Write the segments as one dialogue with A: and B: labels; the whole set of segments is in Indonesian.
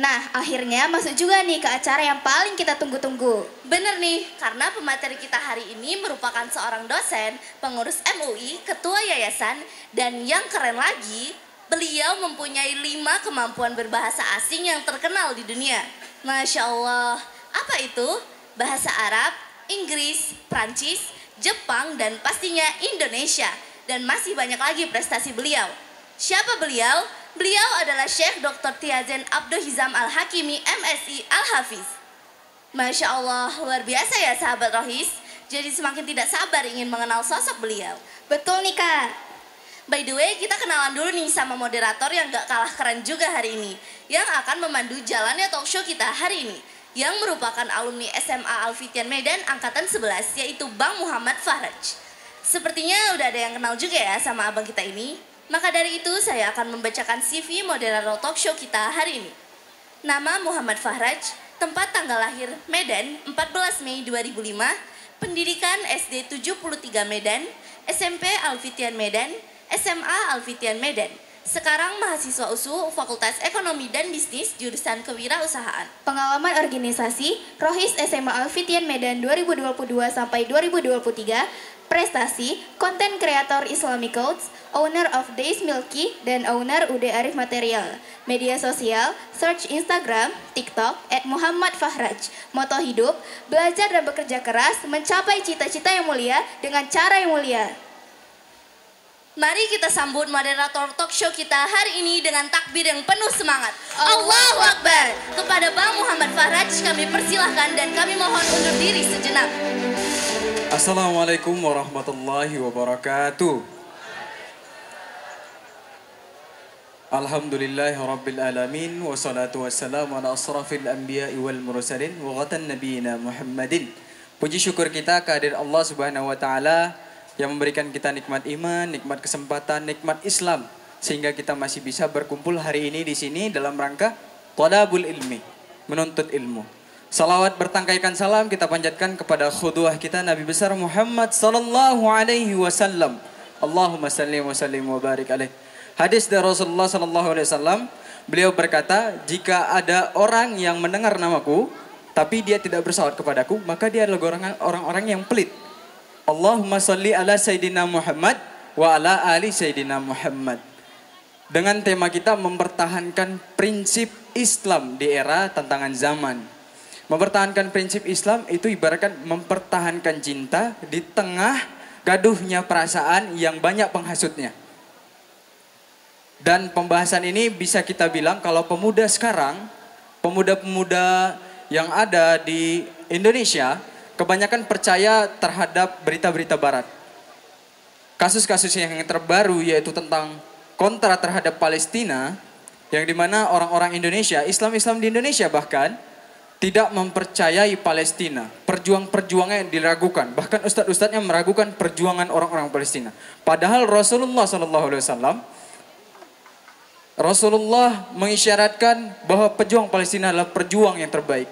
A: Nah, akhirnya masuk juga nih ke acara yang paling kita tunggu-tunggu.
B: Bener nih, karena pemateri kita hari ini merupakan seorang dosen, pengurus MUI, ketua yayasan, dan yang keren lagi, beliau mempunyai 5 kemampuan berbahasa asing yang terkenal di dunia. Masya Allah, apa itu? Bahasa Arab, Inggris, Prancis, Jepang, dan pastinya Indonesia. Dan masih banyak lagi prestasi beliau. Siapa beliau? Beliau adalah Syekh Dr. Tiazen Abdul Hizam Al-Hakimi, MSI Al-Hafiz. Masya Allah, luar biasa ya sahabat Rohis. Jadi semakin tidak sabar ingin mengenal sosok beliau.
A: Betul nih Kak.
B: By the way, kita kenalan dulu nih sama moderator yang gak kalah keren juga hari ini. Yang akan memandu jalannya talk show kita hari ini. Yang merupakan alumni SMA Al-Fitian Medan Angkatan 11, yaitu Bang Muhammad Fahraj. Sepertinya udah ada yang kenal juga ya sama abang kita ini. Maka dari itu saya akan membacakan CV moderator talk show kita hari ini. Nama Muhammad Fahraj, tempat tanggal lahir Medan 14 Mei 2005, pendidikan SD 73 Medan, SMP Al-Fitian Medan, SMA Al-Fitian Medan. Sekarang mahasiswa USU Fakultas Ekonomi dan Bisnis jurusan Kewirausahaan.
A: Pengalaman organisasi Rohis SMA Al-Fitian Medan 2022 sampai 2023. Prestasi, konten kreator Islamic Codes, owner of Days Milky, dan owner UD Arif Material. Media sosial, search Instagram, TikTok, @Muhammad Fahraj. Moto hidup, belajar dan bekerja keras, mencapai cita-cita yang mulia dengan cara yang mulia.
B: Mari kita sambut moderator talk show kita hari ini dengan takbir yang penuh semangat. Allahu Akbar. Kepada Bang Muhammad Fahraj kami persilahkan dan kami mohon undur diri sejenak.
C: Assalamualaikum warahmatullahi wabarakatuh. Alhamdulillahi rabbil alamin. Wassalatu wassalamu ala asrafil anbiya'i wal mursalin wa ghatan nabiyina Muhammadin. Puji syukur kita kehadirat Allah subhanahu wa ta'ala yang memberikan kita nikmat iman, nikmat kesempatan, nikmat Islam. Sehingga kita masih bisa berkumpul hari ini di sini dalam rangka thalabul ilmi, menuntut ilmu. Salawat bertangkaikan salam kita panjatkan kepada khuduah kita Nabi besar Muhammad sallallahu alaihi wasallam. Allahumma salli wa sallim wa barik alaih. Hadis dari Rasulullah sallallahu alaihi wasallam, beliau berkata, jika ada orang yang mendengar namaku tapi dia tidak bersalawat kepadaku, maka dia adalah orang-orang yang pelit. Allahumma salli ala sayyidina Muhammad wa ala ali sayyidina Muhammad. Dengan tema kita mempertahankan prinsip Islam di era tantangan zaman. Mempertahankan prinsip Islam itu ibaratkan mempertahankan cinta di tengah gaduhnya perasaan yang banyak penghasutnya. Dan pembahasan ini bisa kita bilang kalau pemuda sekarang, pemuda-pemuda yang ada di Indonesia, kebanyakan percaya terhadap berita-berita barat. Kasus-kasus yang terbaru yaitu tentang kontra terhadap Palestina, yang dimana orang-orang Indonesia, Islam-Islam di Indonesia bahkan, tidak mempercayai Palestina. Perjuangan-perjuangan yang diragukan. Bahkan ustadz-ustadznya meragukan perjuangan orang-orang Palestina. Padahal Rasulullah SAW, Rasulullah mengisyaratkan bahwa pejuang Palestina adalah perjuang yang terbaik.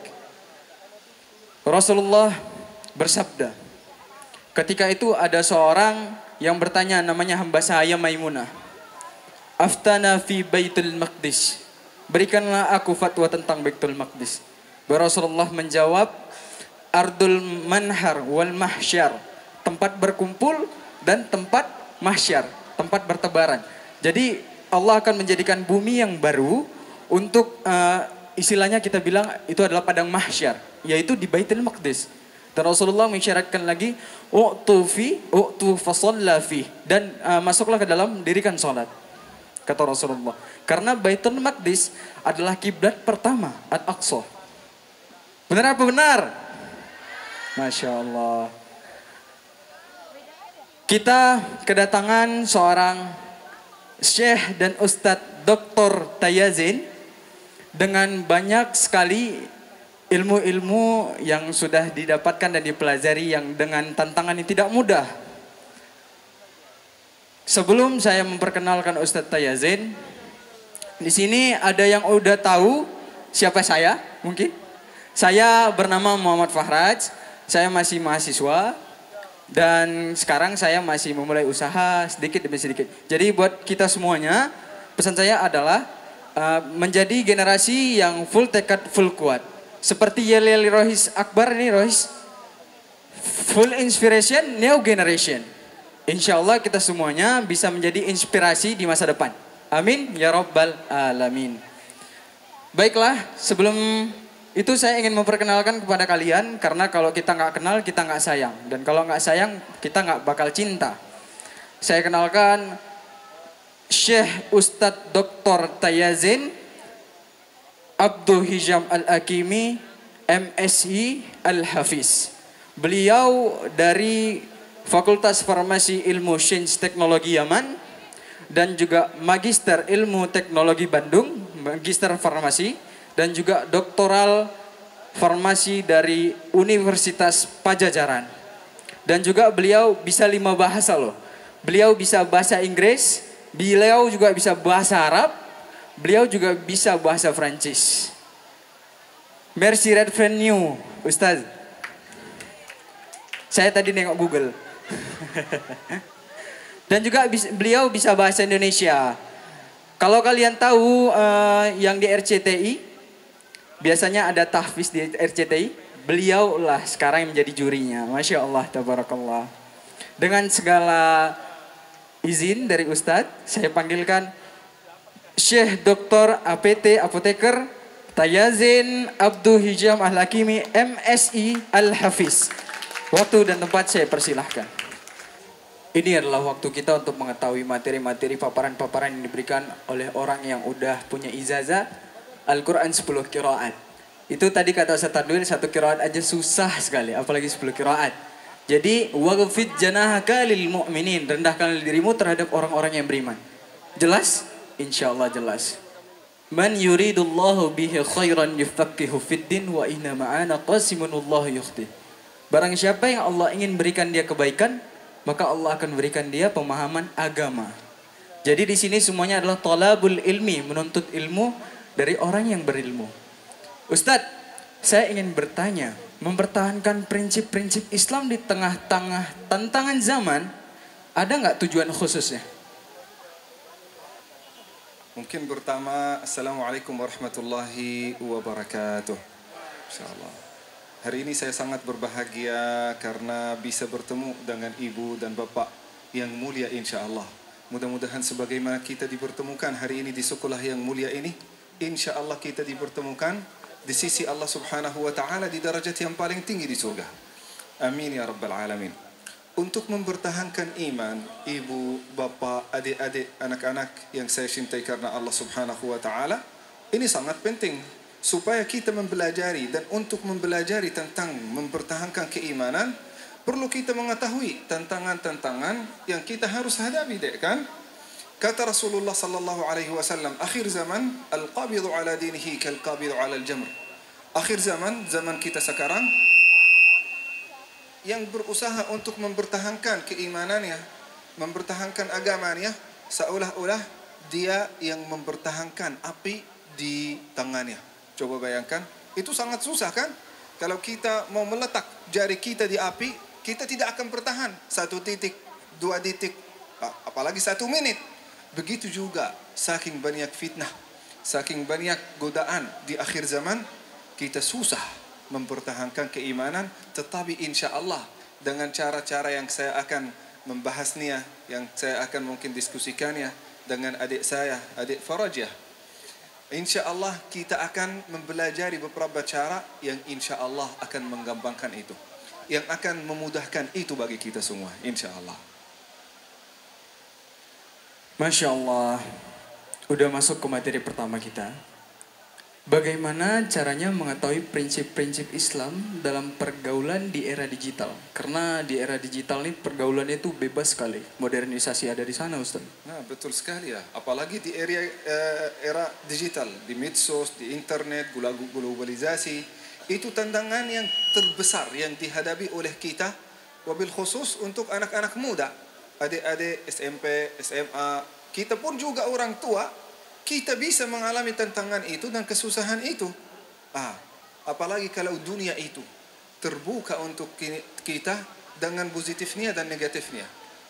C: Rasulullah bersabda, ketika itu ada seorang yang bertanya, namanya hamba saya Maimunah. Aftana fi Baitul Maqdis. Berikanlah aku fatwa tentang Baitul Maqdis. Rasulullah menjawab, ardul manhar wal mahsyar, tempat berkumpul dan tempat mahsyar, tempat bertebaran. Jadi Allah akan menjadikan bumi yang baru untuk istilahnya kita bilang itu adalah padang mahsyar, yaitu di Baitul Maqdis. Dan Rasulullah mengisyaratkan lagi, u'tu fasalla fi, dan masuklah ke dalam, dirikan salat. Kata Rasulullah, karena Baitul Maqdis adalah kiblat pertama Al-Aqsa. Benar apa benar? Masya Allah. Kita kedatangan seorang Syekh dan Ustadz Dr. Tayazin dengan banyak sekali ilmu-ilmu yang sudah didapatkan dan dipelajari yang dengan tantangan yang tidak mudah. Sebelum saya memperkenalkan Ustadz Tayazin, di sini ada yang udah tahu siapa saya mungkin? Saya bernama Muhammad Fahraj, saya masih mahasiswa dan sekarang saya masih memulai usaha sedikit demi sedikit. Jadi buat kita semuanya, pesan saya adalah menjadi generasi yang full tekad, full kuat. Seperti Yeli Rohis Akbar ini, Rohis. Full inspiration, new generation. Insya Allah kita semuanya bisa menjadi inspirasi di masa depan. Amin, ya Rabbal Alamin. Baiklah, sebelum itu saya ingin memperkenalkan kepada kalian. Karena kalau kita nggak kenal, kita nggak sayang. Dan kalau nggak sayang, kita nggak bakal cinta. Saya kenalkan Syekh Ustadz Dr. Tayazin Abdul Hijam Al-Hakimi, MSI Al-Hafiz. Beliau dari Fakultas Farmasi Ilmu Sains Teknologi Yaman dan juga Magister Ilmu Teknologi Bandung, Magister Farmasi, dan juga Doktoral Farmasi dari Universitas Pajajaran. Dan juga beliau bisa 5 bahasa loh. Beliau bisa bahasa Inggris, beliau juga bisa bahasa Arab, beliau juga bisa bahasa Prancis. Merci Red Friend New, Ustaz. Saya tadi nengok Google. Dan juga beliau bisa bahasa Indonesia. Kalau kalian tahu yang di RCTI, biasanya ada tahfiz di RCTI. Beliau lah sekarang yang menjadi jurinya. Masya Allah, tabarakallah. Dengan segala izin dari Ustadz, saya panggilkan Syekh Dr. APT Apoteker Tayazin Abdul Hijam Al-Hakimi, MSI Al-Hafiz. Waktu dan tempat saya persilahkan. Ini adalah waktu kita untuk mengetahui materi-materi paparan-paparan yang diberikan oleh orang yang udah punya ijazah Al-Quran 10 qiraat. Itu tadi kata Ustaz Tadwil, 1 qiraat aja susah sekali, apalagi 10 qiraat. Jadi waghfid janahaka lil mu'minin, rendahkan dirimu terhadap orang-orang yang beriman. Jelas? Insyaallah jelas. Man yuridullahu bihi khairan yufaqihu fid din wa inna ma'ana qasimunullahu yukhti. Barang siapa yang Allah ingin berikan dia kebaikan, maka Allah akan berikan dia pemahaman agama. Jadi di sini semuanya adalah talabul ilmi, menuntut ilmu dari orang yang berilmu. Ustadz, saya ingin bertanya, mempertahankan prinsip-prinsip Islam di tengah-tengah tantangan zaman, ada nggak tujuan khususnya?
D: Mungkin pertama, Assalamualaikum warahmatullahi wabarakatuh. Insyaallah. Hari ini saya sangat berbahagia karena bisa bertemu dengan ibu dan bapak yang mulia insyaallah. Mudah-mudahan sebagaimana kita dipertemukan hari ini di sekolah yang mulia ini, insyaallah kita dipertemukan di sisi Allah Subhanahu wa taala di derajat yang paling tinggi di surga. Amin ya rabbal alamin. Untuk mempertahankan iman, ibu, bapak, adik-adik, anak-anak yang saya cintai karena Allah Subhanahu wa taala, ini sangat penting supaya kita mempelajari. Dan untuk mempelajari tentang mempertahankan keimanan, perlu kita mengetahui tantangan-tantangan yang kita harus hadapi, dek kan? Kata Rasulullah sallallahu alaihi wasallam, akhir zaman al-qabidu ala dinihi kal-qabidu ala al-jamr. Akhir zaman, zaman kita sekarang, yang berusaha untuk mempertahankan keimanannya, mempertahankan agamanya, seolah-olah dia yang mempertahankan api di tangannya. Coba bayangkan, itu sangat susah kan? Kalau kita mau meletak jari kita di api, kita tidak akan bertahan 1 titik, 2 titik, apalagi 1 menit. Begitu juga, saking banyak fitnah, saking banyak godaan di akhir zaman, kita susah mempertahankan keimanan. Tetapi insya Allah dengan cara-cara yang saya akan membahasnya, yang saya akan mungkin diskusikannya dengan adik saya, adik Farajah, insya Allah kita akan mempelajari beberapa cara yang insya Allah akan menggampangkan itu, yang akan memudahkan itu bagi kita semua, insya Allah.
C: Masya Allah, udah masuk ke materi pertama kita. Bagaimana caranya mengetahui prinsip-prinsip Islam dalam pergaulan di era digital? Karena di era digital ini pergaulannya itu bebas sekali. Modernisasi ada di sana, Ustaz.
D: Nah, betul sekali ya. Apalagi di era digital, di medsos, di internet, globalisasi. Itu tantangan yang terbesar yang dihadapi oleh kita, wabil khusus untuk anak-anak muda. Adik-adik SMP, SMA, kita pun juga orang tua, kita bisa mengalami tantangan itu dan kesusahan itu. Apalagi kalau dunia itu terbuka untuk kita dengan positifnya dan negatifnya.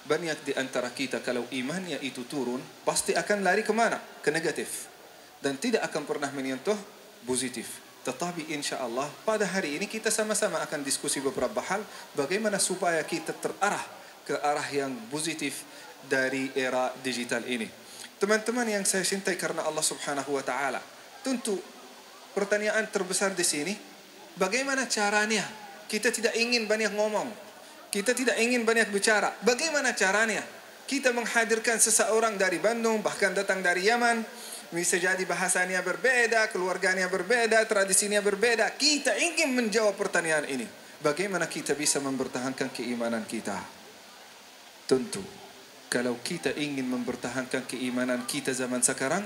D: Banyak di antara kita kalau imannya itu turun, pasti akan lari kemana? Ke negatif. dan tidak akan pernah menyentuh positif. Tetapi insya Allah pada hari ini kita sama-sama akan diskusi beberapa hal bagaimana supaya kita terarah ke arah yang positif dari era digital ini. Teman-teman yang saya cintai karena Allah Subhanahu wa taala, tentu pertanyaan terbesar di sini, bagaimana caranya? Kita tidak ingin banyak ngomong. Kita tidak ingin banyak bicara. Bagaimana caranya? Kita menghadirkan seseorang dari Bandung, bahkan datang dari Yaman. Bisa jadi bahasanya berbeda, keluarganya berbeda, tradisinya berbeda. Kita ingin menjawab pertanyaan ini. Bagaimana kita bisa mempertahankan keimanan kita? Tentu, kalau kita ingin mempertahankan keimanan kita zaman sekarang,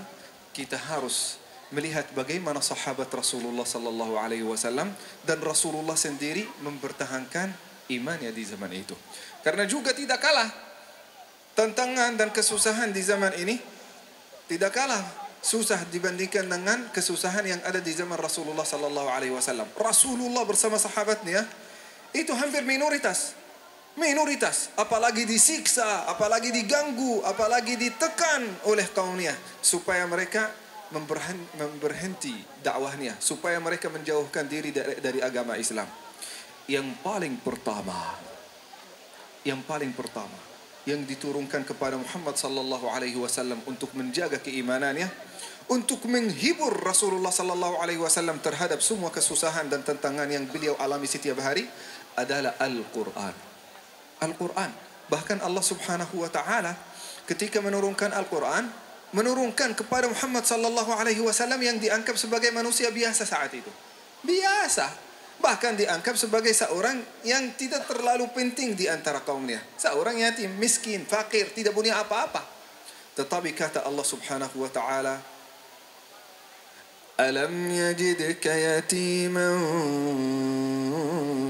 D: kita harus melihat bagaimana sahabat Rasulullah sallallahu alaihi wasallam dan Rasulullah sendiri mempertahankan imannya di zaman itu. Karena juga tidak kalah tantangan dan kesusahan di zaman ini, tidak kalah susah dibandingkan dengan kesusahan yang ada di zaman Rasulullah sallallahu alaihi wasallam. Rasulullah bersama sahabatnya itu hampir minoritas. Minoritas, apalagi disiksa, apalagi diganggu, apalagi ditekan oleh kaumnya supaya mereka memberhenti dakwahnya, supaya mereka menjauhkan diri dari agama Islam. Yang paling pertama yang diturunkan kepada Muhammad sallallahu alaihi wasallam untuk menjaga keimanannya, untuk menghibur Rasulullah sallallahu alaihi wasallam terhadap semua kesusahan dan tantangan yang beliau alami setiap hari adalah Al-Qur'an. Al-Qur'an. Bahkan Allah Subhanahu wa taala ketika menurunkan Al-Qur'an, menurunkan kepada Muhammad sallallahu alaihi wasallam yang dianggap sebagai manusia biasa saat itu. Biasa. Bahkan dianggap sebagai seorang yang tidak terlalu penting di antara kaumnya. Seorang yatim, miskin, fakir, tidak punya apa-apa. Tetapi kata Allah Subhanahu wa taala, "Alam yajidka yatiman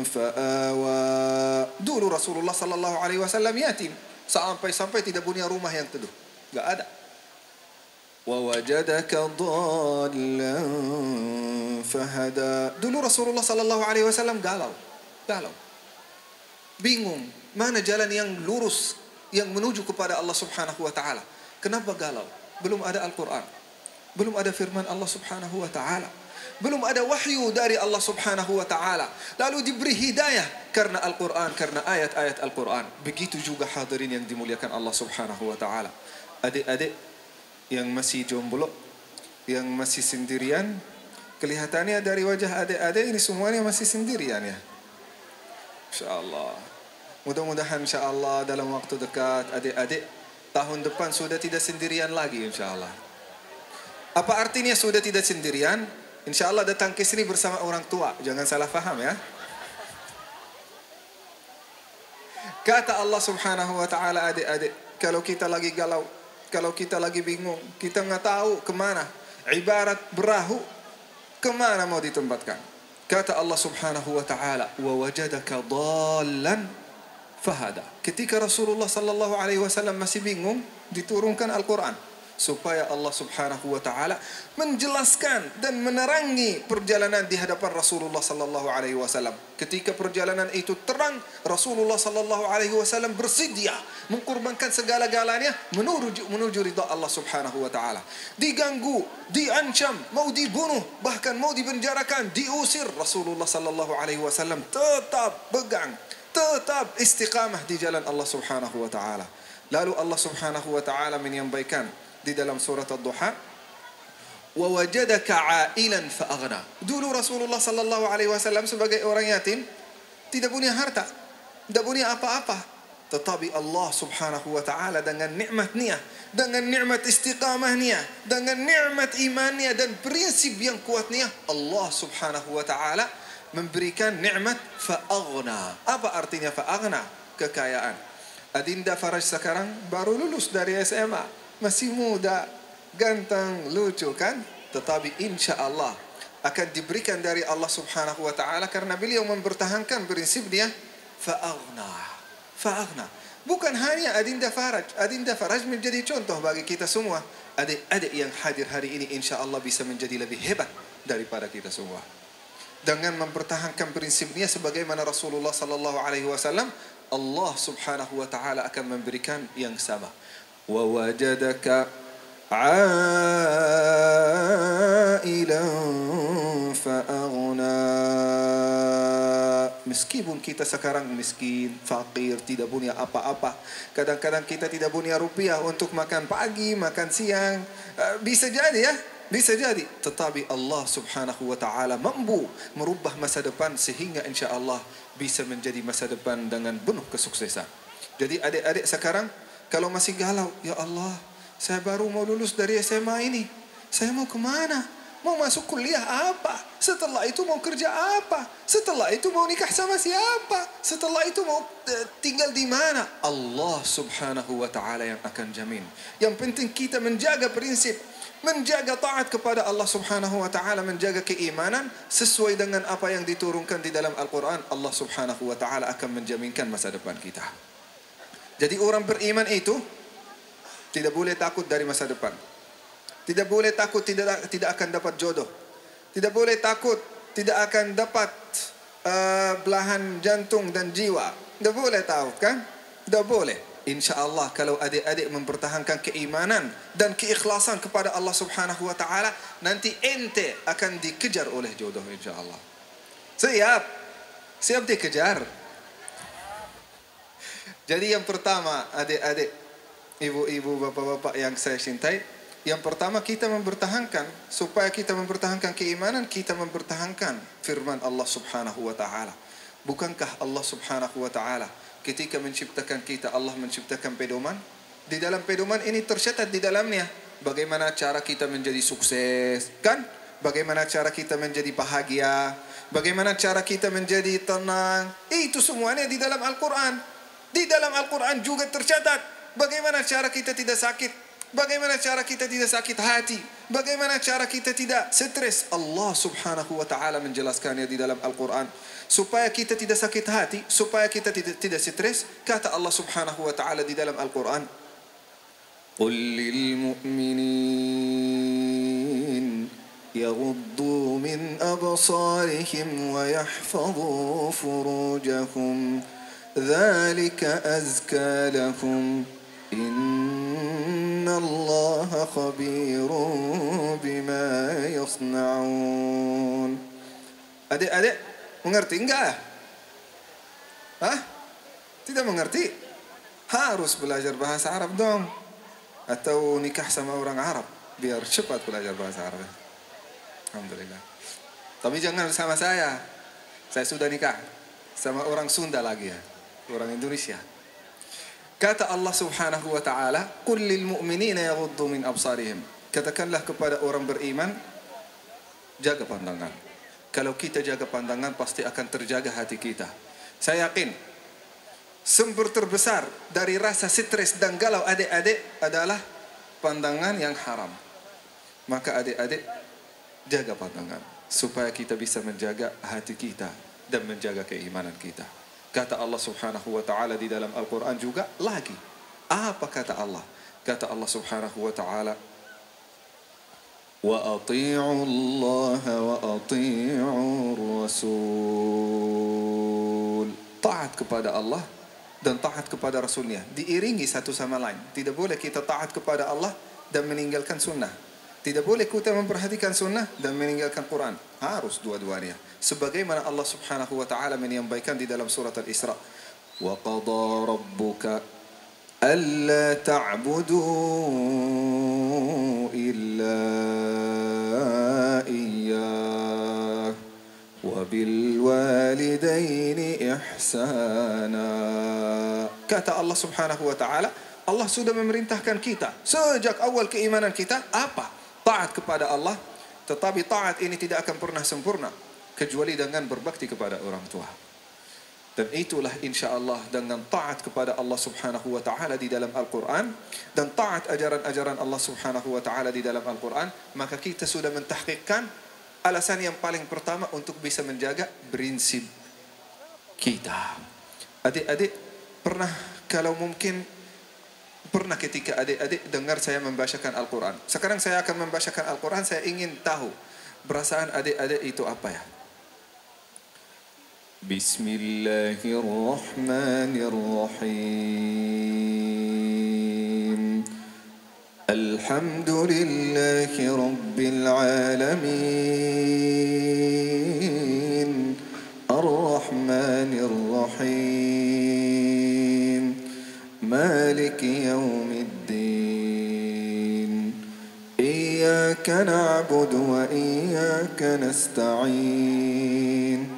D: fa'awa." Dulu Rasulullah sallallahu alaihi wasallam yatim, sampai tidak punya rumah yang teduh. Enggak ada. Wa wajadaka dhallan fahada. Dulu Rasulullah sallallahu alaihi wasallam galau. Bingung, mana jalan yang lurus yang menuju kepada Allah Subhanahu wa taala. Kenapa galau? Belum ada Al-Qur'an. Belum ada firman Allah Subhanahu wa taala. Belum ada wahyu dari Allah Subhanahu wa taala. Lalu diberi hidayah karena Al-Qur'an, karena ayat-ayat Al-Qur'an. Begitu juga hadirin yang dimuliakan Allah Subhanahu wa taala. Adik-adik yang masih jomblo, yang masih sendirian, kelihatannya dari wajah adik-adik ini semuanya masih sendirian ya. InsyaAllah. Mudah-mudahan insyaAllah dalam waktu dekat adik-adik tahun depan sudah tidak sendirian lagi insyaAllah. Apa artinya sudah tidak sendirian? InsyaAllah datang ke sini bersama orang tua. Jangan salah faham ya. Kata Allah Subhanahu wa ta'ala, adik-adik, kalau kita lagi galau, kalau kita lagi bingung, kita nggak tahu kemana, ibarat perahu, kemana mau ditempatkan. Kata Allah Subhanahu wa ta'ala, wa wajadaka dhallan fahada. Ketika Rasulullah sallallahu alaihi wasallam masih bingung, diturunkan Al-Qur'an supaya Allah Subhanahu wa ta'ala menjelaskan dan menerangi perjalanan di hadapan Rasulullah sallallahu alaihi wasallam. Ketika perjalanan itu terang, Rasulullah sallallahu alaihi wasallam bersedia mengorbankan segala-galanya menuju ridha Allah Subhanahu wa ta'ala. Diganggu, diancam, mau dibunuh, bahkan mau dipenjarakan, diusir, Rasulullah sallallahu alaihi wasallam tetap pegang, tetap istiqamah di jalan Allah Subhanahu wa ta'ala. Lalu Allah Subhanahu wa ta'ala menyampaikan di dalam surat Ad-Duha, wa wajadaka ailan fa aghna. Dulu Rasulullah sallallahu alaihi wasallam sebagai orang yatim, tidak punya harta, tidak punya apa-apa. Tetapi Allah Subhanahu wa ta'ala dengan nikmatnya, dengan nikmat istiqamahnya, dengan nikmat imannya dan prinsip yang kuatnya, Allah Subhanahu wa ta'ala memberikan nikmat fa aghna. Apa artinya fa aghna? Kekayaan. Adinda Faraj sekarang baru lulus dari SMA. Masih muda, ganteng, lucu kan? Tetapi insya Allah akan diberikan dari Allah Subhanahu wa ta'ala karena beliau mempertahankan prinsip dia fa'aghna. Bukan hanya Adinda Faraj. Adinda Faraj menjadi contoh bagi kita semua. Adik-adik yang hadir hari ini insya Allah bisa menjadi lebih hebat daripada kita semua. Dengan mempertahankan prinsipnya sebagaimana Rasulullah sallallahu alaihi wasallam, Allah Subhanahu wa ta'ala akan memberikan yang sama. Wa wajadaka 'ailan fa'aghna. Meskipun kita sekarang miskin, fakir, tidak punya apa-apa. Kadang-kadang kita tidak punya rupiah untuk makan pagi, makan siang. Bisa jadi ya, bisa jadi. Tetapi Allah subhanahu wa ta'ala mampu merubah masa depan sehingga insya Allah bisa menjadi masa depan dengan penuh kesuksesan. Jadi adik-adik sekarang kalau masih galau, ya Allah, saya baru mau lulus dari SMA ini. Saya mau kemana? Mau masuk kuliah apa? Setelah itu mau kerja apa? Setelah itu mau nikah sama siapa? Setelah itu mau tinggal di mana? Allah subhanahu wa ta'ala yang akan jamin. Yang penting kita menjaga prinsip, menjaga taat kepada Allah subhanahu wa ta'ala, menjaga keimanan sesuai dengan apa yang diturunkan di dalam Al-Quran. Allah subhanahu wa ta'ala akan menjaminkan masa depan kita. Jadi orang beriman itu tidak boleh takut dari masa depan. Tidak boleh takut tidak akan dapat jodoh. Tidak boleh takut tidak akan dapat belahan jantung dan jiwa. Tidak boleh tahu kan? Tidak boleh. Insya Allah kalau adik-adik mempertahankan keimanan dan keikhlasan kepada Allah subhanahu wa ta'ala, nanti ente akan dikejar oleh jodoh insya Allah. Siap? Siap dikejar? Jadi yang pertama adik-adik, ibu-ibu, bapak-bapak yang saya cintai, yang pertama kita mempertahankan, supaya kita mempertahankan keimanan, kita mempertahankan firman Allah subhanahu wa ta'ala. Bukankah Allah subhanahu wa ta'ala ketika menciptakan kita, Allah menciptakan pedoman? Di dalam pedoman ini tercatat di dalamnya bagaimana cara kita menjadi sukses, kan? Bagaimana cara kita menjadi bahagia, bagaimana cara kita menjadi tenang. Itu semuanya di dalam Al-Quran. Di dalam Al-Quran juga tercatat bagaimana cara kita tidak sakit, bagaimana cara kita tidak sakit hati, bagaimana cara kita tidak stres. Allah subhanahu wa ta'ala menjelaskannya di dalam Al-Quran. Supaya kita tidak sakit hati, supaya kita tidak stres, kata Allah subhanahu wa ta'ala di dalam Al-Quran, قُلْ لِلْمُؤْمِنِينَ يَغُضُّوا مِنْ أَبْصَارِهِمْ وَيَحْفَظُوا فُرُوجَهُمْ ذَلِكَ أَزْكَى لَهُمْ إِنَّ اللَّهَ خَبِيرٌ بِمَا يَصْنَعُونَ. Adik-adik mengerti enggak? Hah? Tidak mengerti? Harus belajar bahasa Arab dong. Atau nikah sama orang Arab biar cepat belajar bahasa Arab. Alhamdulillah. Tapi jangan sama saya. Saya sudah nikah sama orang Sunda lagi ya, orang Indonesia. Kata Allah subhanahu wa ta'ala, قُلْ لِلْمُؤْمِنِينَ يَغُضُّوا مِنْ أَبْصَارِهِمْ. Katakanlah kepada orang beriman, jaga pandangan. Kalau kita jaga pandangan, pasti akan terjaga hati kita. Saya yakin, sumber terbesar dari rasa stres dan galau adik-adik adalah pandangan yang haram. Maka adik-adik, jaga pandangan, supaya kita bisa menjaga hati kita dan menjaga keimanan kita. Kata Allah subhanahu wa ta'ala di dalam Al-Quran juga lagi. Apa kata Allah? Kata Allah subhanahu wa ta'ala, وَأَطِيعُوا اللَّهَ وَأَطِيعُوا الرَّسُولَ. Taat kepada Allah dan taat kepada Rasulnya, diiringi satu sama lain. Tidak boleh kita taat kepada Allah dan meninggalkan sunnah. Tidak boleh kita memperhatikan sunnah dan meninggalkan Quran. Harus dua-duanya. Sebagaimana Allah subhanahu wa ta'ala menyampaikan di dalam surat Al-Isra, وَقَضَى رَبُّكَ أَلَّا تَعْبُدُوا إِلَّا إِيَّاهُ وَبِالْوَالِدَيْنِ إِحْسَانًا. Kata Allah subhanahu wa ta'ala, Allah sudah memerintahkan kita sejak awal keimanan kita apa? Taat kepada Allah. Tetapi taat ini tidak akan pernah sempurna kecuali dengan berbakti kepada orang tua. Dan itulah insya Allah dengan taat kepada Allah subhanahu wa ta'ala di dalam Al-Quran dan taat ajaran-ajaran Allah subhanahu wa ta'ala di dalam Al-Quran, maka kita sudah mentahqiqkan alasan yang paling pertama untuk bisa menjaga prinsip kita. Adik-adik pernah, kalau mungkin pernah ketika adik-adik dengar saya membacakan Al-Quran. Sekarang saya akan membacakan Al-Quran, saya ingin tahu perasaan adik-adik itu apa ya. Bismillahirrahmanirrahim. الحمد لله رب العالمين الرحمن الرحيم مالك يوم الدين إياك نعبد وإياك نستعين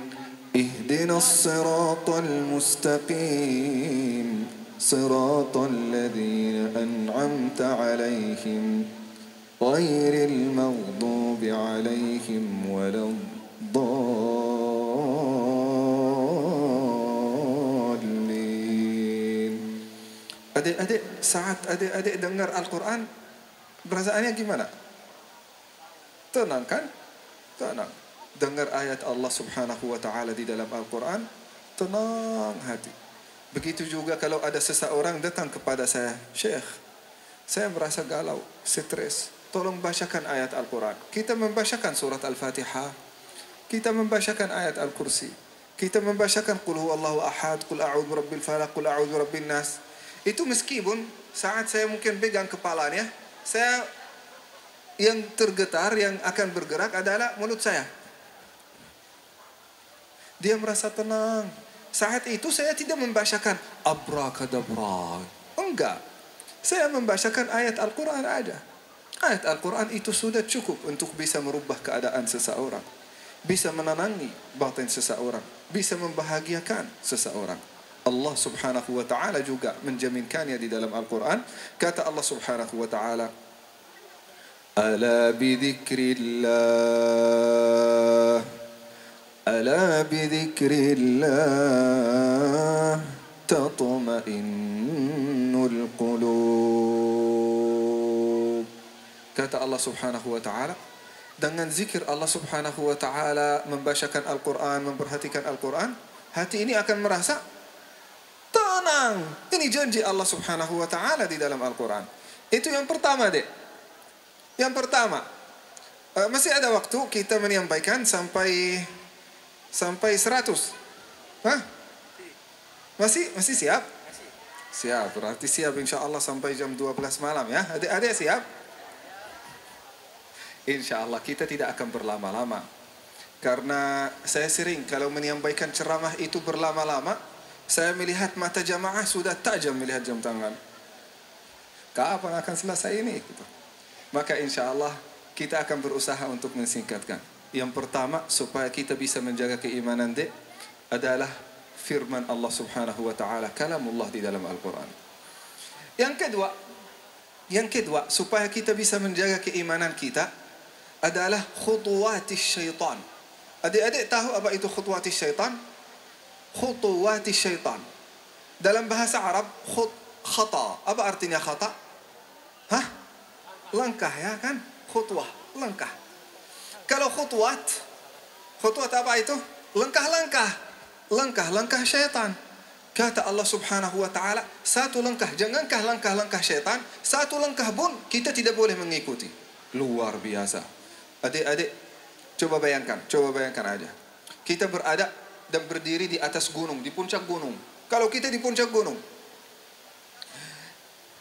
D: اهدنا الصراط المستقيم صراط الذين أنعمت عليهم غير المغضوب عليهم ولا الضالين. Adik-adik, saat adik-adik dengar Al-Quran, perasaannya gimana? Tenang kan? Tenang. Dengar ayat Allah subhanahu wa ta'ala di dalam Al-Quran, tenang hati. Begitu juga kalau ada seseorang datang kepada saya, Syekh, saya merasa galau, stres, tolong bacakan ayat Al-Quran. Kita membacakan surat Al-Fatihah, kita membacakan ayat Al-Kursi, kita membacakan Qul huwallahu ahad, Qul a'udzu birabbil falaq, Qul a'udzu birabbin nas. Itu meskipun saat saya mungkin pegang kepalanya, saya yang tergetar, yang akan bergerak adalah mulut saya. Dia merasa tenang. Saat itu saya tidak membacakan abrakadabra. Enggak. Saya membacakan ayat Al-Quran aja. Ayat Al-Quran itu sudah cukup untuk bisa merubah keadaan seseorang. Bisa menenangi batin seseorang. Bisa membahagiakan seseorang. Allah subhanahu wa ta'ala juga menjaminkannya di dalam Al-Quran. Kata Allah subhanahu wa ta'ala, Ala bidhikrillah ألا بذكر الله تطمئن القلوب. Kata Allah subhanahu wa ta'ala, dengan zikir Allah subhanahu wa ta'ala, membacakan Al-Quran, memperhatikan Al-Quran, hati ini akan merasa tenang. Ini janji Allah subhanahu wa ta'ala di dalam Al-Quran. Itu yang pertama dek. Yang pertama, masih ada waktu kita menyampaikan sampai 100. Hah? Masih siap? Siap, berarti siap insya Allah sampai jam 12 malam ya. Adik-adik siap? Insya Allah kita tidak akan berlama-lama. Karena saya sering kalau menyampaikan ceramah itu berlama-lama, saya melihat mata jamaah sudah tajam melihat jam tangan. Kapan akan selesai ini? Gitu. Maka insya Allah kita akan berusaha untuk mensingkatkan. Yang pertama, supaya kita bisa menjaga keimanan adalah firman Allah subhanahu wa ta'ala, kalamullah di dalam Al-Quran. Yang kedua, supaya kita bisa menjaga keimanan kita adalah khutuwatis syaitan. Adik-adik tahu apa itu khutuwatis syaitan? Khutuwatis syaitan. Dalam bahasa Arab, khata. Apa artinya khata? Hah? Langkah ya kan? Khutwah, langkah. Kalau khutwat apa itu? Langkah syaitan. Kata Allah subhanahu wa ta'ala, satu langkah, jangankah langkah syaitan, satu langkah pun kita tidak boleh mengikuti. Luar biasa. Adik-adik, coba bayangkan aja. Kita berada dan berdiri di atas gunung, di puncak gunung. Kalau kita di puncak gunung,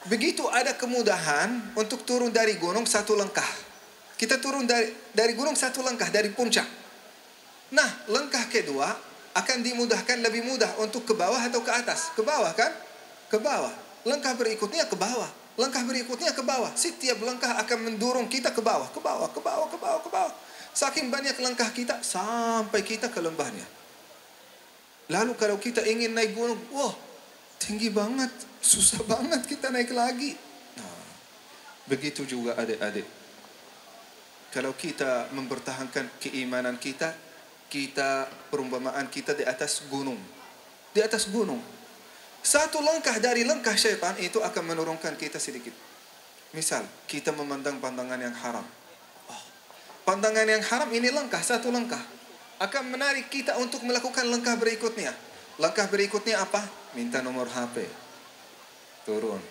D: begitu ada kemudahan untuk turun dari gunung satu langkah. Kita turun dari gunung satu langkah, dari puncak. Nah, langkah kedua akan dimudahkan lebih mudah untuk ke bawah atau ke atas. Ke bawah kan? Ke bawah. Langkah berikutnya ke bawah. Langkah berikutnya ke bawah. Setiap langkah akan mendorong kita ke bawah. Ke bawah. Saking banyak langkah kita sampai kita ke lembahnya. Lalu kalau kita ingin naik gunung, wah, tinggi banget. Susah banget kita naik lagi. Nah, begitu juga adik-adik. Kalau kita mempertahankan keimanan kita perumpamaan kita di atas gunung. Di atas gunung. Satu langkah dari langkah syaitan itu akan menurunkan kita sedikit. Misal, kita memandang pandangan yang haram. Pandangan yang haram ini satu langkah. Akan menarik kita untuk melakukan langkah berikutnya. Langkah berikutnya apa? Minta nomor HP. Turun.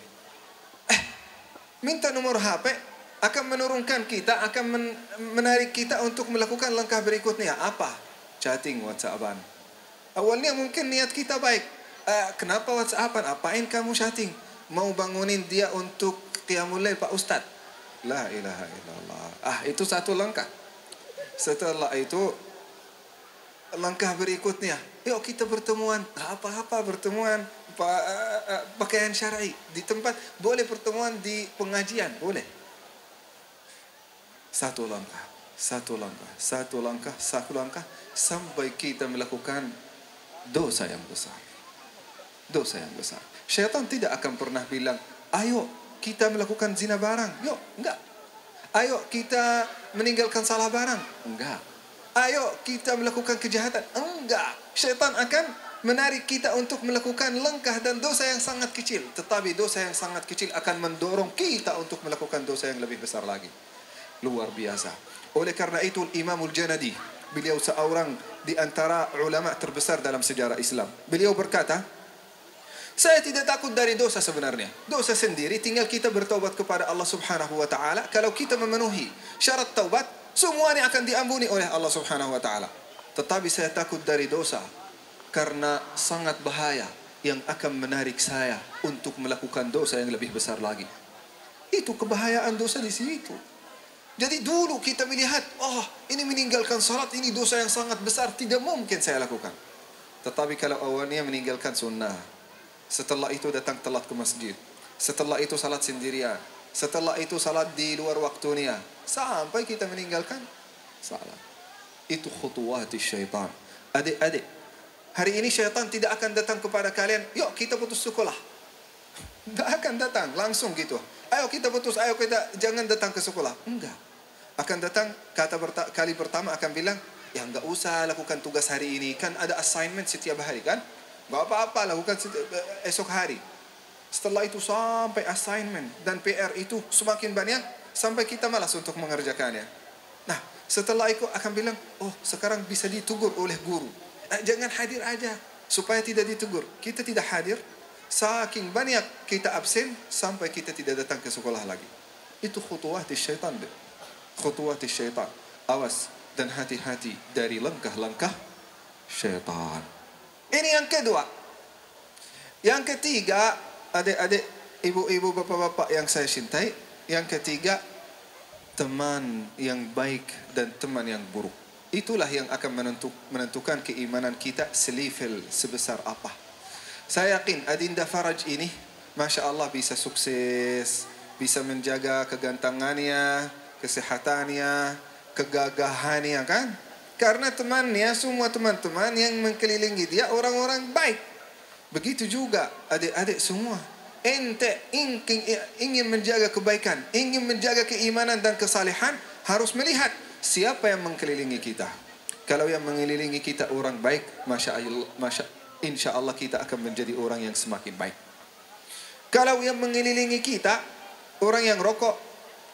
D: Minta nomor HP akan menurunkan kita, akan menarik kita untuk melakukan langkah berikutnya. Apa? Chatting, WhatsAppan. Awalnya mungkin niat kita baik. Kenapa WhatsAppan? Apain kamu chatting? Mau bangunin dia untuk qiyamul lail Pak Ustaz. La ilaha illallah. Itu satu langkah. Setelah itu langkah berikutnya, yuk kita bertemuan. Apa-apa bertemuan pakaian syar'i di tempat, boleh pertemuan di pengajian, boleh. Satu langkah, satu langkah, satu langkah, satu langkah sampai kita melakukan dosa yang besar. Dosa yang besar. Syaitan tidak akan pernah bilang, ayo kita melakukan zina barang. Yuk, enggak. Ayo kita meninggalkan salah barang. Enggak. Ayo kita melakukan kejahatan. Enggak. Syaitan akan menarik kita untuk melakukan langkah dan dosa yang sangat kecil. Tetapi dosa yang sangat kecil akan mendorong kita untuk melakukan dosa yang lebih besar lagi. Luar biasa. Oleh karena itu Imamul Janadi, beliau seorang di antara ulama terbesar dalam sejarah Islam. Beliau berkata, saya tidak takut dari dosa sebenarnya. Dosa sendiri tinggal kita bertaubat kepada Allah Subhanahu wa taala. Kalau kita memenuhi syarat taubat, semuanya akan diampuni oleh Allah Subhanahu wa taala. Tetapi saya takut dari dosa karena sangat bahaya yang akan menarik saya untuk melakukan dosa yang lebih besar lagi. Itu kebahayaan dosa di situ. Jadi dulu kita melihat, ini meninggalkan salat, ini dosa yang sangat besar, tidak mungkin saya lakukan. Tetapi kalau awalnya meninggalkan sunnah, setelah itu datang telat ke masjid, setelah itu salat sendirian, setelah itu salat di luar waktunya, sampai kita meninggalkan salat. Itu khutuwati syaitan. Adik-adik, hari ini syaitan tidak akan datang kepada kalian, yuk kita putus sekolah. Tidak akan datang langsung gitu. Ayo kita putus, ayo kita jangan datang ke sekolah. Enggak. Akan datang kali pertama akan bilang, ya enggak usah lakukan tugas hari ini, kan ada assignment setiap hari kan. Enggak apa-apa, lakukan esok hari. Setelah itu sampai assignment dan PR itu semakin banyak sampai kita malas untuk mengerjakannya. Nah, setelah itu akan bilang, sekarang bisa ditegur oleh guru. Jangan hadir aja supaya tidak ditegur. Kita tidak hadir, saking banyak kita absen sampai kita tidak datang ke sekolah lagi. Itu khutuwati syaitan. Khutuwati syaitan. Awas dan hati-hati dari langkah-langkah syaitan. Ini yang kedua. Yang ketiga, adik-adik, ibu-ibu, bapak-bapak yang saya cintai, yang ketiga, teman yang baik dan teman yang buruk. Itulah yang akan menentukan keimanan kita selevel sebesar apa. Saya yakin Adinda Faraj ini, Masya Allah bisa sukses, bisa menjaga kegantengannya, kesehatannya, kegagahannya kan? Karena temannya, semua teman-teman yang mengkelilingi dia orang-orang baik. Begitu juga adik-adik semua. Ente ingin menjaga kebaikan, ingin menjaga keimanan dan kesalehan, harus melihat siapa yang mengkelilingi kita. Kalau yang mengelilingi kita orang baik, insya Allah kita akan menjadi orang yang semakin baik. Kalau yang mengelilingi kita orang yang rokok,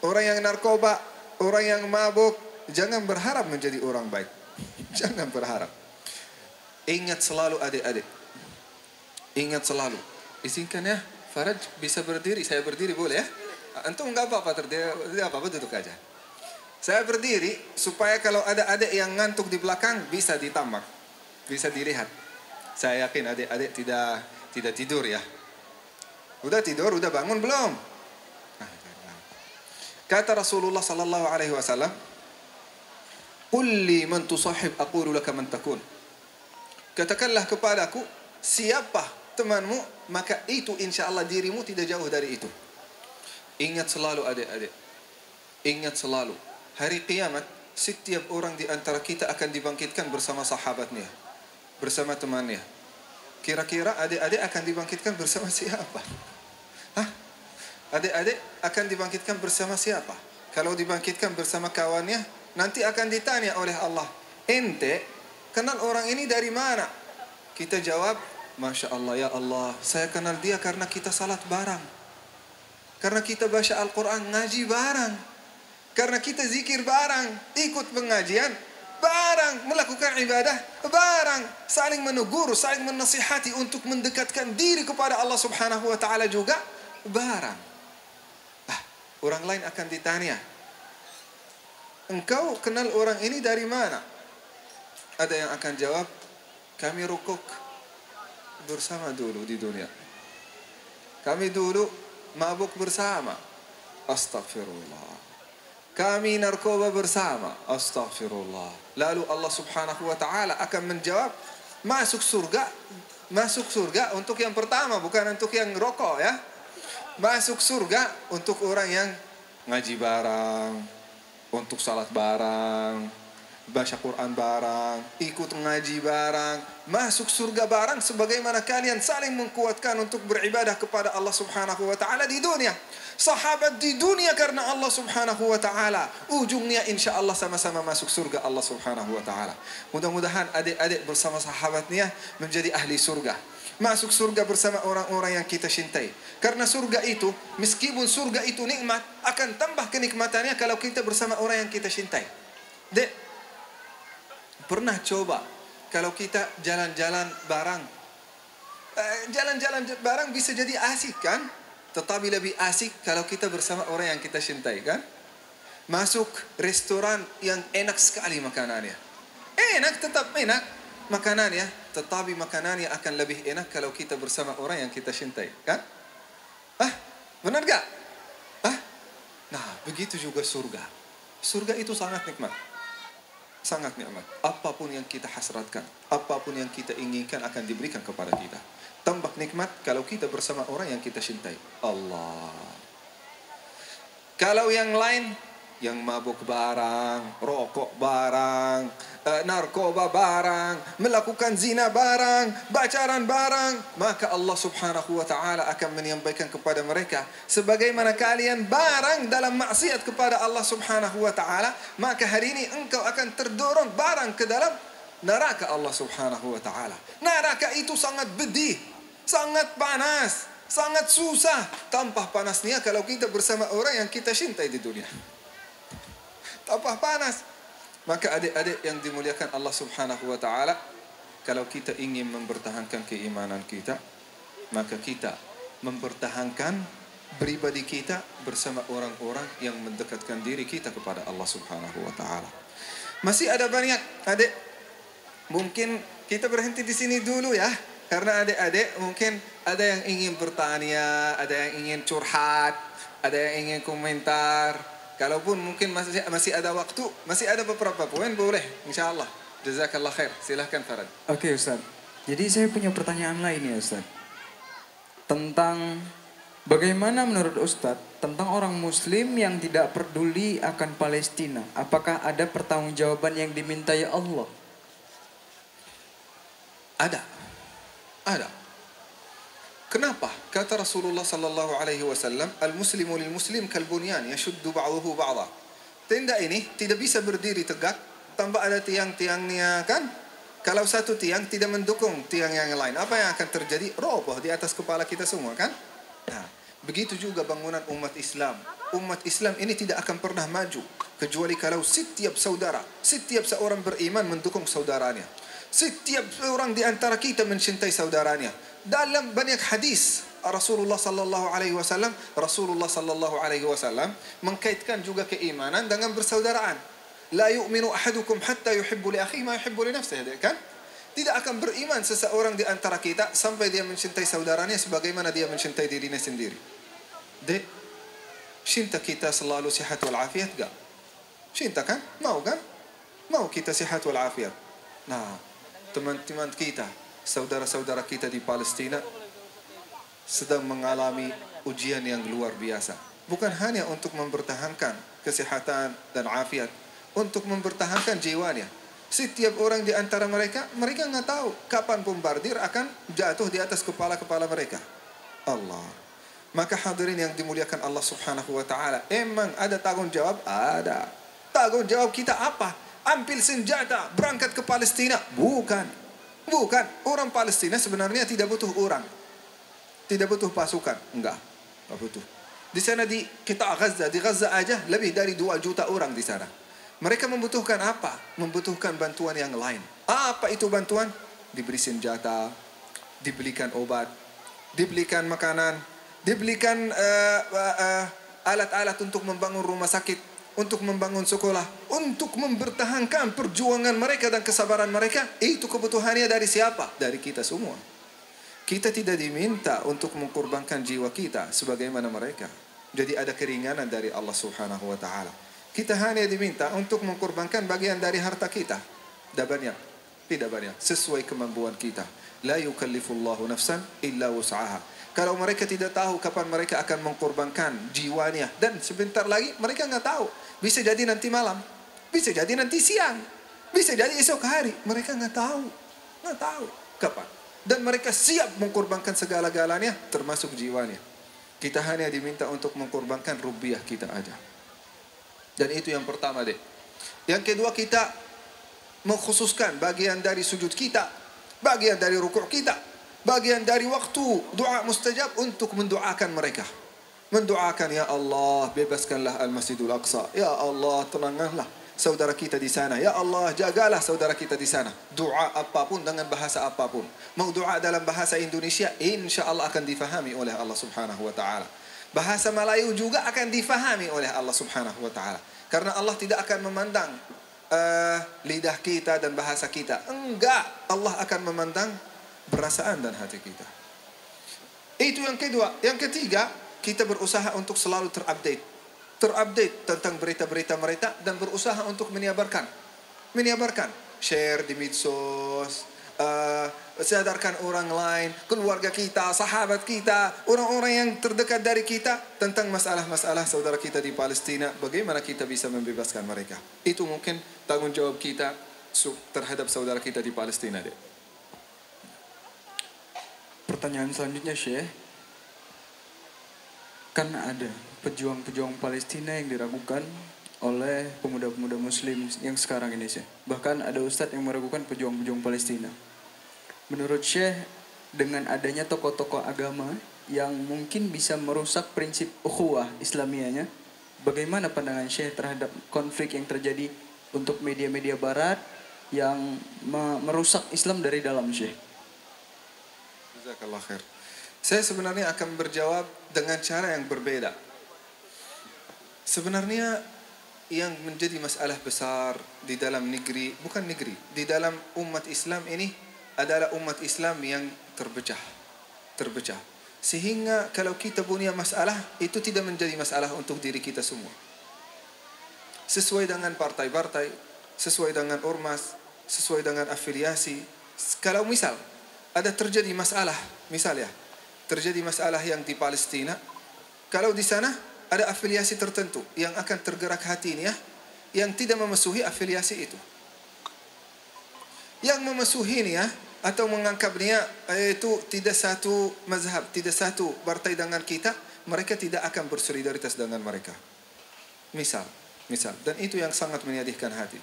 D: orang yang narkoba, orang yang mabuk, jangan berharap menjadi orang baik. Jangan berharap. Ingat selalu adik-adik. Ingat selalu. Izinkan ya, Faraj bisa berdiri. Saya berdiri boleh ya? Antum enggak apa-apa, tidak apa-apa, duduk aja. Saya berdiri supaya kalau ada adik yang ngantuk di belakang bisa ditamak, bisa dilihat. Saya yakin adik-adik tidak tidur ya. Udah tidur, udah bangun belum? Kata Rasulullah sallallahu alaihi wasallam, "Qul li man tusahhib aqulu laka man takun." Katakanlah kepadaku siapa temanmu, maka itu insyaallah dirimu tidak jauh dari itu. Ingat selalu adik-adik. Ingat selalu, hari kiamat setiap orang di antara kita akan dibangkitkan bersama sahabatnya, bersama temannya. Kira-kira adik-adik akan dibangkitkan bersama siapa? Adik-adik akan dibangkitkan bersama siapa? Kalau dibangkitkan bersama kawannya, nanti akan ditanya oleh Allah, ente kenal orang ini dari mana? Kita jawab, Masya Allah, ya Allah, saya kenal dia karena kita salat bareng, karena kita baca Al-Quran, ngaji bareng, karena kita zikir bareng, ikut pengajian bareng, melakukan ibadah bareng, saling menegur, saling menasihati untuk mendekatkan diri kepada Allah Subhanahu wa taala juga bareng. Orang lain akan ditanya, engkau kenal orang ini dari mana? Ada yang akan jawab, kami rukuk bersama dulu di dunia. Kami dulu mabuk bersama. Astaghfirullah. Kami narkoba bersama. Astaghfirullah. Lalu Allah subhanahu wa ta'ala akan menjawab, masuk surga. Masuk surga untuk yang pertama, bukan untuk yang rokok ya. Masuk surga untuk orang yang ngaji bareng, untuk salat bareng, baca Quran bareng, ikut ngaji bareng, masuk surga bareng sebagaimana kalian saling menguatkan untuk beribadah kepada Allah subhanahu wa ta'ala di dunia. Sahabat di dunia karena Allah subhanahu wa ta'ala, ujungnya insya Allah sama-sama masuk surga Allah subhanahu wa ta'ala. Mudah-mudahan adik-adik bersama sahabatnya menjadi ahli surga, masuk surga bersama orang-orang yang kita cintai. Karena surga itu, meskipun surga itu nikmat, akan tambah kenikmatannya kalau kita bersama orang yang kita cintai. Dek, pernah coba kalau kita jalan-jalan bareng, jalan-jalan bareng bisa jadi asik kan? Tetapi lebih asik kalau kita bersama orang yang kita cintai kan? Masuk restoran yang enak sekali makanannya, enak, tetap enak makanannya, tetapi makanannya akan lebih enak kalau kita bersama orang yang kita cintai kan? Benar gak? Nah, begitu juga surga. Surga itu sangat nikmat, sangat nikmat. Apapun yang kita hasratkan, apapun yang kita inginkan akan diberikan kepada kita. Tambah nikmat kalau kita bersama orang yang kita cintai. Allah. Kalau yang lain, yang mabuk barang, rokok barang, narkoba barang, melakukan zina barang, pacaran barang, maka Allah subhanahu wa ta'ala akan menyampaikan kepada mereka, sebagaimana kalian barang dalam maksiat kepada Allah subhanahu wa ta'ala, maka hari ini engkau akan terdorong barang ke dalam neraka Allah subhanahu wa ta'ala. Neraka itu sangat pedih, sangat panas, sangat susah. Tambah panasnya kalau kita bersama orang yang kita cintai di dunia. Tambah panas. Maka adik-adik yang dimuliakan Allah subhanahu wa ta'ala, kalau kita ingin mempertahankan keimanan kita, maka kita mempertahankan pribadi kita bersama orang-orang yang mendekatkan diri kita kepada Allah subhanahu wa ta'ala. Masih ada banyak adik. Mungkin kita berhenti di sini dulu ya. Karena adik-adik mungkin ada yang ingin bertanya, ada yang ingin curhat, ada yang ingin komentar. Kalaupun mungkin masih ada waktu, masih ada beberapa poin, boleh insyaallah. Jazakallah khair. Silahkan Farad.
C: Oke Ustaz. Jadi saya punya pertanyaan lain ya Ustaz. Tentang bagaimana menurut Ustaz tentang orang muslim yang tidak peduli akan Palestina? Apakah ada pertanggungjawaban yang dimintai Allah?
D: Ada. Kenapa? Kata Rasulullah sallallahu alaihi wasallam, al-muslimu lil-muslim kal-bunyan yashuddu ba'dahu ba'dha. Tenda ini tidak bisa berdiri tegak tanpa ada tiang-tiangnya kan? Kalau satu tiang tidak mendukung tiang yang lain, apa yang akan terjadi? Roboh di atas kepala kita semua kan? Nah, begitu juga bangunan umat Islam. Umat Islam ini tidak akan pernah maju kecuali kalau setiap saudara, setiap seorang beriman mendukung saudaranya. Setiap orang di antara kita mencintai saudaranya. Dalam banyak hadis Rasulullah sallallahu alaihi wasallam mengkaitkan juga keimanan dengan persaudaraan. La yu'minu ahadukum hatta yuhibbu li akhihi ma yuhibbu li nafsihi, kan? Tidak akan beriman seseorang di antara kita sampai dia mencintai saudaranya sebagaimana dia mencintai dirinya sendiri. Dek, cinta kita selalu sihat wal afiat gak? Cinta kan? Mau kan? Mau kita sihat wal afiat. Nah, teman-teman kita, saudara-saudara kita di Palestina sedang mengalami ujian yang luar biasa. Bukan hanya untuk mempertahankan kesehatan dan afiat, untuk mempertahankan jiwanya. Setiap orang di antara mereka nggak tahu kapan bombardir akan jatuh di atas kepala-kepala mereka. Allah. Maka hadirin yang dimuliakan Allah subhanahu wa ta'ala, emang ada tanggung jawab? Ada. Tanggung jawab kita apa? Ambil senjata, berangkat ke Palestina? Bukan. Orang Palestina sebenarnya tidak butuh orang. Tidak butuh pasukan. Enggak butuh. Di sana di Gaza aja lebih dari 2 juta orang di sana. Mereka membutuhkan apa? Membutuhkan bantuan yang lain. Apa itu bantuan? Diberi senjata, dibelikan obat, dibelikan makanan, dibelikan alat-alat untuk membangun rumah sakit, untuk membangun sekolah, untuk mempertahankan perjuangan mereka dan kesabaran mereka. Itu kebutuhannya dari siapa? Dari kita semua. Kita tidak diminta untuk mengorbankan jiwa kita sebagaimana mereka. Jadi ada keringanan dari Allah Subhanahu wa taala. Kita hanya diminta untuk mengkorbankan bagian dari harta kita. Tidak banyak, tidak banyak, sesuai kemampuan kita. La yukallifullahu nafsan illa wus'aha. Kalau mereka tidak tahu kapan mereka akan mengkorbankan jiwanya, dan sebentar lagi mereka nggak tahu. Bisa jadi nanti malam, bisa jadi nanti siang, bisa jadi esok hari. Mereka nggak tahu kapan. Dan mereka siap mengkorbankan segala-galanya, termasuk jiwanya. Kita hanya diminta untuk mengkorbankan rupiah kita aja. Dan itu yang pertama deh. Yang kedua, kita mengkhususkan bagian dari sujud kita, bagian dari rukuk kita, bagian dari waktu doa mustajab untuk mendoakan mereka. Mendoakan, ya Allah, bebaskanlah Al-Masjidul Aqsa. Ya Allah, tenangkanlah saudara kita di sana. Ya Allah, jagalah saudara kita di sana. Doa apapun dengan bahasa apapun. Mau doa dalam bahasa Indonesia, insya Allah akan difahami oleh Allah Subhanahu wa taala. Bahasa Melayu juga akan difahami oleh Allah Subhanahu wa taala. Karena Allah tidak akan memandang lidah kita dan bahasa kita. Enggak, Allah akan memandang perasaan dan hati kita. Itu yang kedua. Yang ketiga, kita berusaha untuk selalu terupdate tentang berita-berita mereka dan berusaha untuk menyadarkan, share di medsos, sadarkan orang lain, keluarga kita, sahabat kita, orang-orang yang terdekat dari kita tentang masalah-masalah saudara kita di Palestina. Bagaimana kita bisa membebaskan mereka? Itu mungkin tanggung jawab kita terhadap saudara kita di Palestina deh.
C: Pertanyaan selanjutnya, Syekh. Kan ada pejuang-pejuang Palestina yang diragukan oleh pemuda-pemuda muslim yang sekarang ini, Syekh. Bahkan ada ustadz yang meragukan pejuang-pejuang Palestina. Menurut Syekh, dengan adanya tokoh-tokoh agama yang mungkin bisa merusak prinsip ukhuwah Islamiyahnya, bagaimana pandangan Syekh terhadap konflik yang terjadi untuk media-media barat yang merusak Islam dari dalam, Syekh?
D: Jazakallah khair. Saya sebenarnya akan berjawab dengan cara yang berbeda. Sebenarnya yang menjadi masalah besar di dalam negeri, bukan negeri, di dalam umat Islam ini adalah umat Islam yang terpecah. Sehingga kalau kita punya masalah, itu tidak menjadi masalah untuk diri kita semua. Sesuai dengan partai-partai, sesuai dengan ormas, sesuai dengan afiliasi. Kalau misal ada terjadi masalah, misalnya terjadi masalah yang di Palestina, kalau di sana ada afiliasi tertentu yang akan tergerak hatinya yang tidak memusuhi afiliasi itu. Yang memusuhinya atau menganggapnya itu tidak satu mazhab, tidak satu partai dengan kita, mereka tidak akan bersolidaritas dengan mereka. Misal, dan itu yang sangat menyedihkan hati.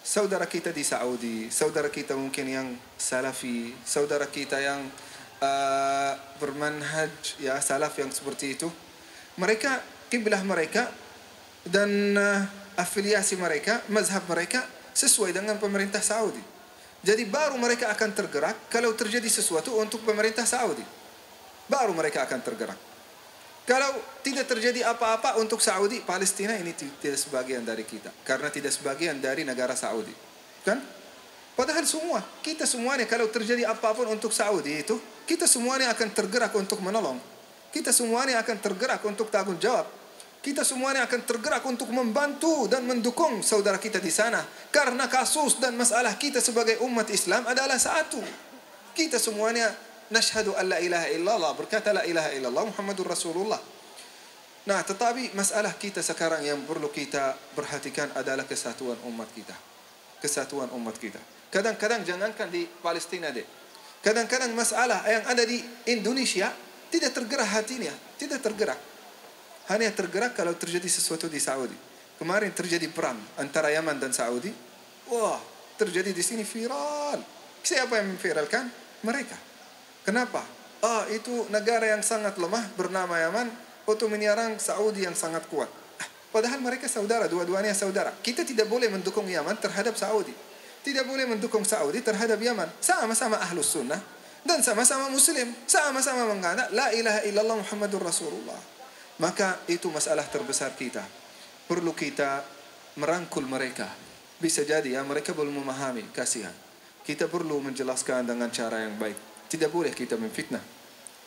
D: Saudara kita di Saudi, saudara kita mungkin yang salafi, saudara kita yang bermanhaj ya salaf yang seperti itu, mereka kiblah mereka dan afiliasi mereka, mazhab mereka sesuai dengan pemerintah Saudi. Jadi baru mereka akan tergerak kalau terjadi sesuatu untuk pemerintah Saudi. Baru mereka akan tergerak. Kalau tidak terjadi apa-apa untuk Saudi, Palestina ini tidak sebagian dari kita. Karena tidak sebagian dari negara Saudi. Kan? Padahal kita semuanya kalau terjadi apapun untuk Saudi itu, kita semuanya akan tergerak untuk menolong. Kita semuanya akan tergerak untuk tanggung jawab. Kita semuanya akan tergerak untuk membantu dan mendukung saudara kita di sana. Karena kasus dan masalah kita sebagai umat Islam adalah satu. Kita semuanya nashhadu an la ilaha illallah, berkata la ilaha illallah Muhammadur Rasulullah. Nah, tetapi masalah kita sekarang yang perlu kita perhatikan adalah kesatuan umat kita. Kesatuan umat kita. Kadang-kadang jangankan di Palestina deh. Kadang-kadang masalah yang ada di Indonesia tidak tergerak hatinya, tidak tergerak. Hanya tergerak kalau terjadi sesuatu di Saudi. Kemarin terjadi perang antara Yaman dan Saudi. Wah, terjadi di sini viral. Siapa yang memviralkan? Mereka. Kenapa? Itu negara yang sangat lemah bernama Yaman untuk menyerang Saudi yang sangat kuat. Padahal mereka saudara, dua-duanya saudara. Kita tidak boleh mendukung Yaman terhadap Saudi. Tidak boleh mendukung Saudi terhadap Yaman. Sama-sama ahlus sunnah dan sama-sama muslim. Sama-sama mengatakan la ilaha illallah Muhammadur Rasulullah. Maka itu masalah terbesar kita. Perlu kita merangkul mereka. Bisa jadi ya mereka belum memahami, kasihan. Kita perlu menjelaskan dengan cara yang baik. Tidak boleh kita memfitnah.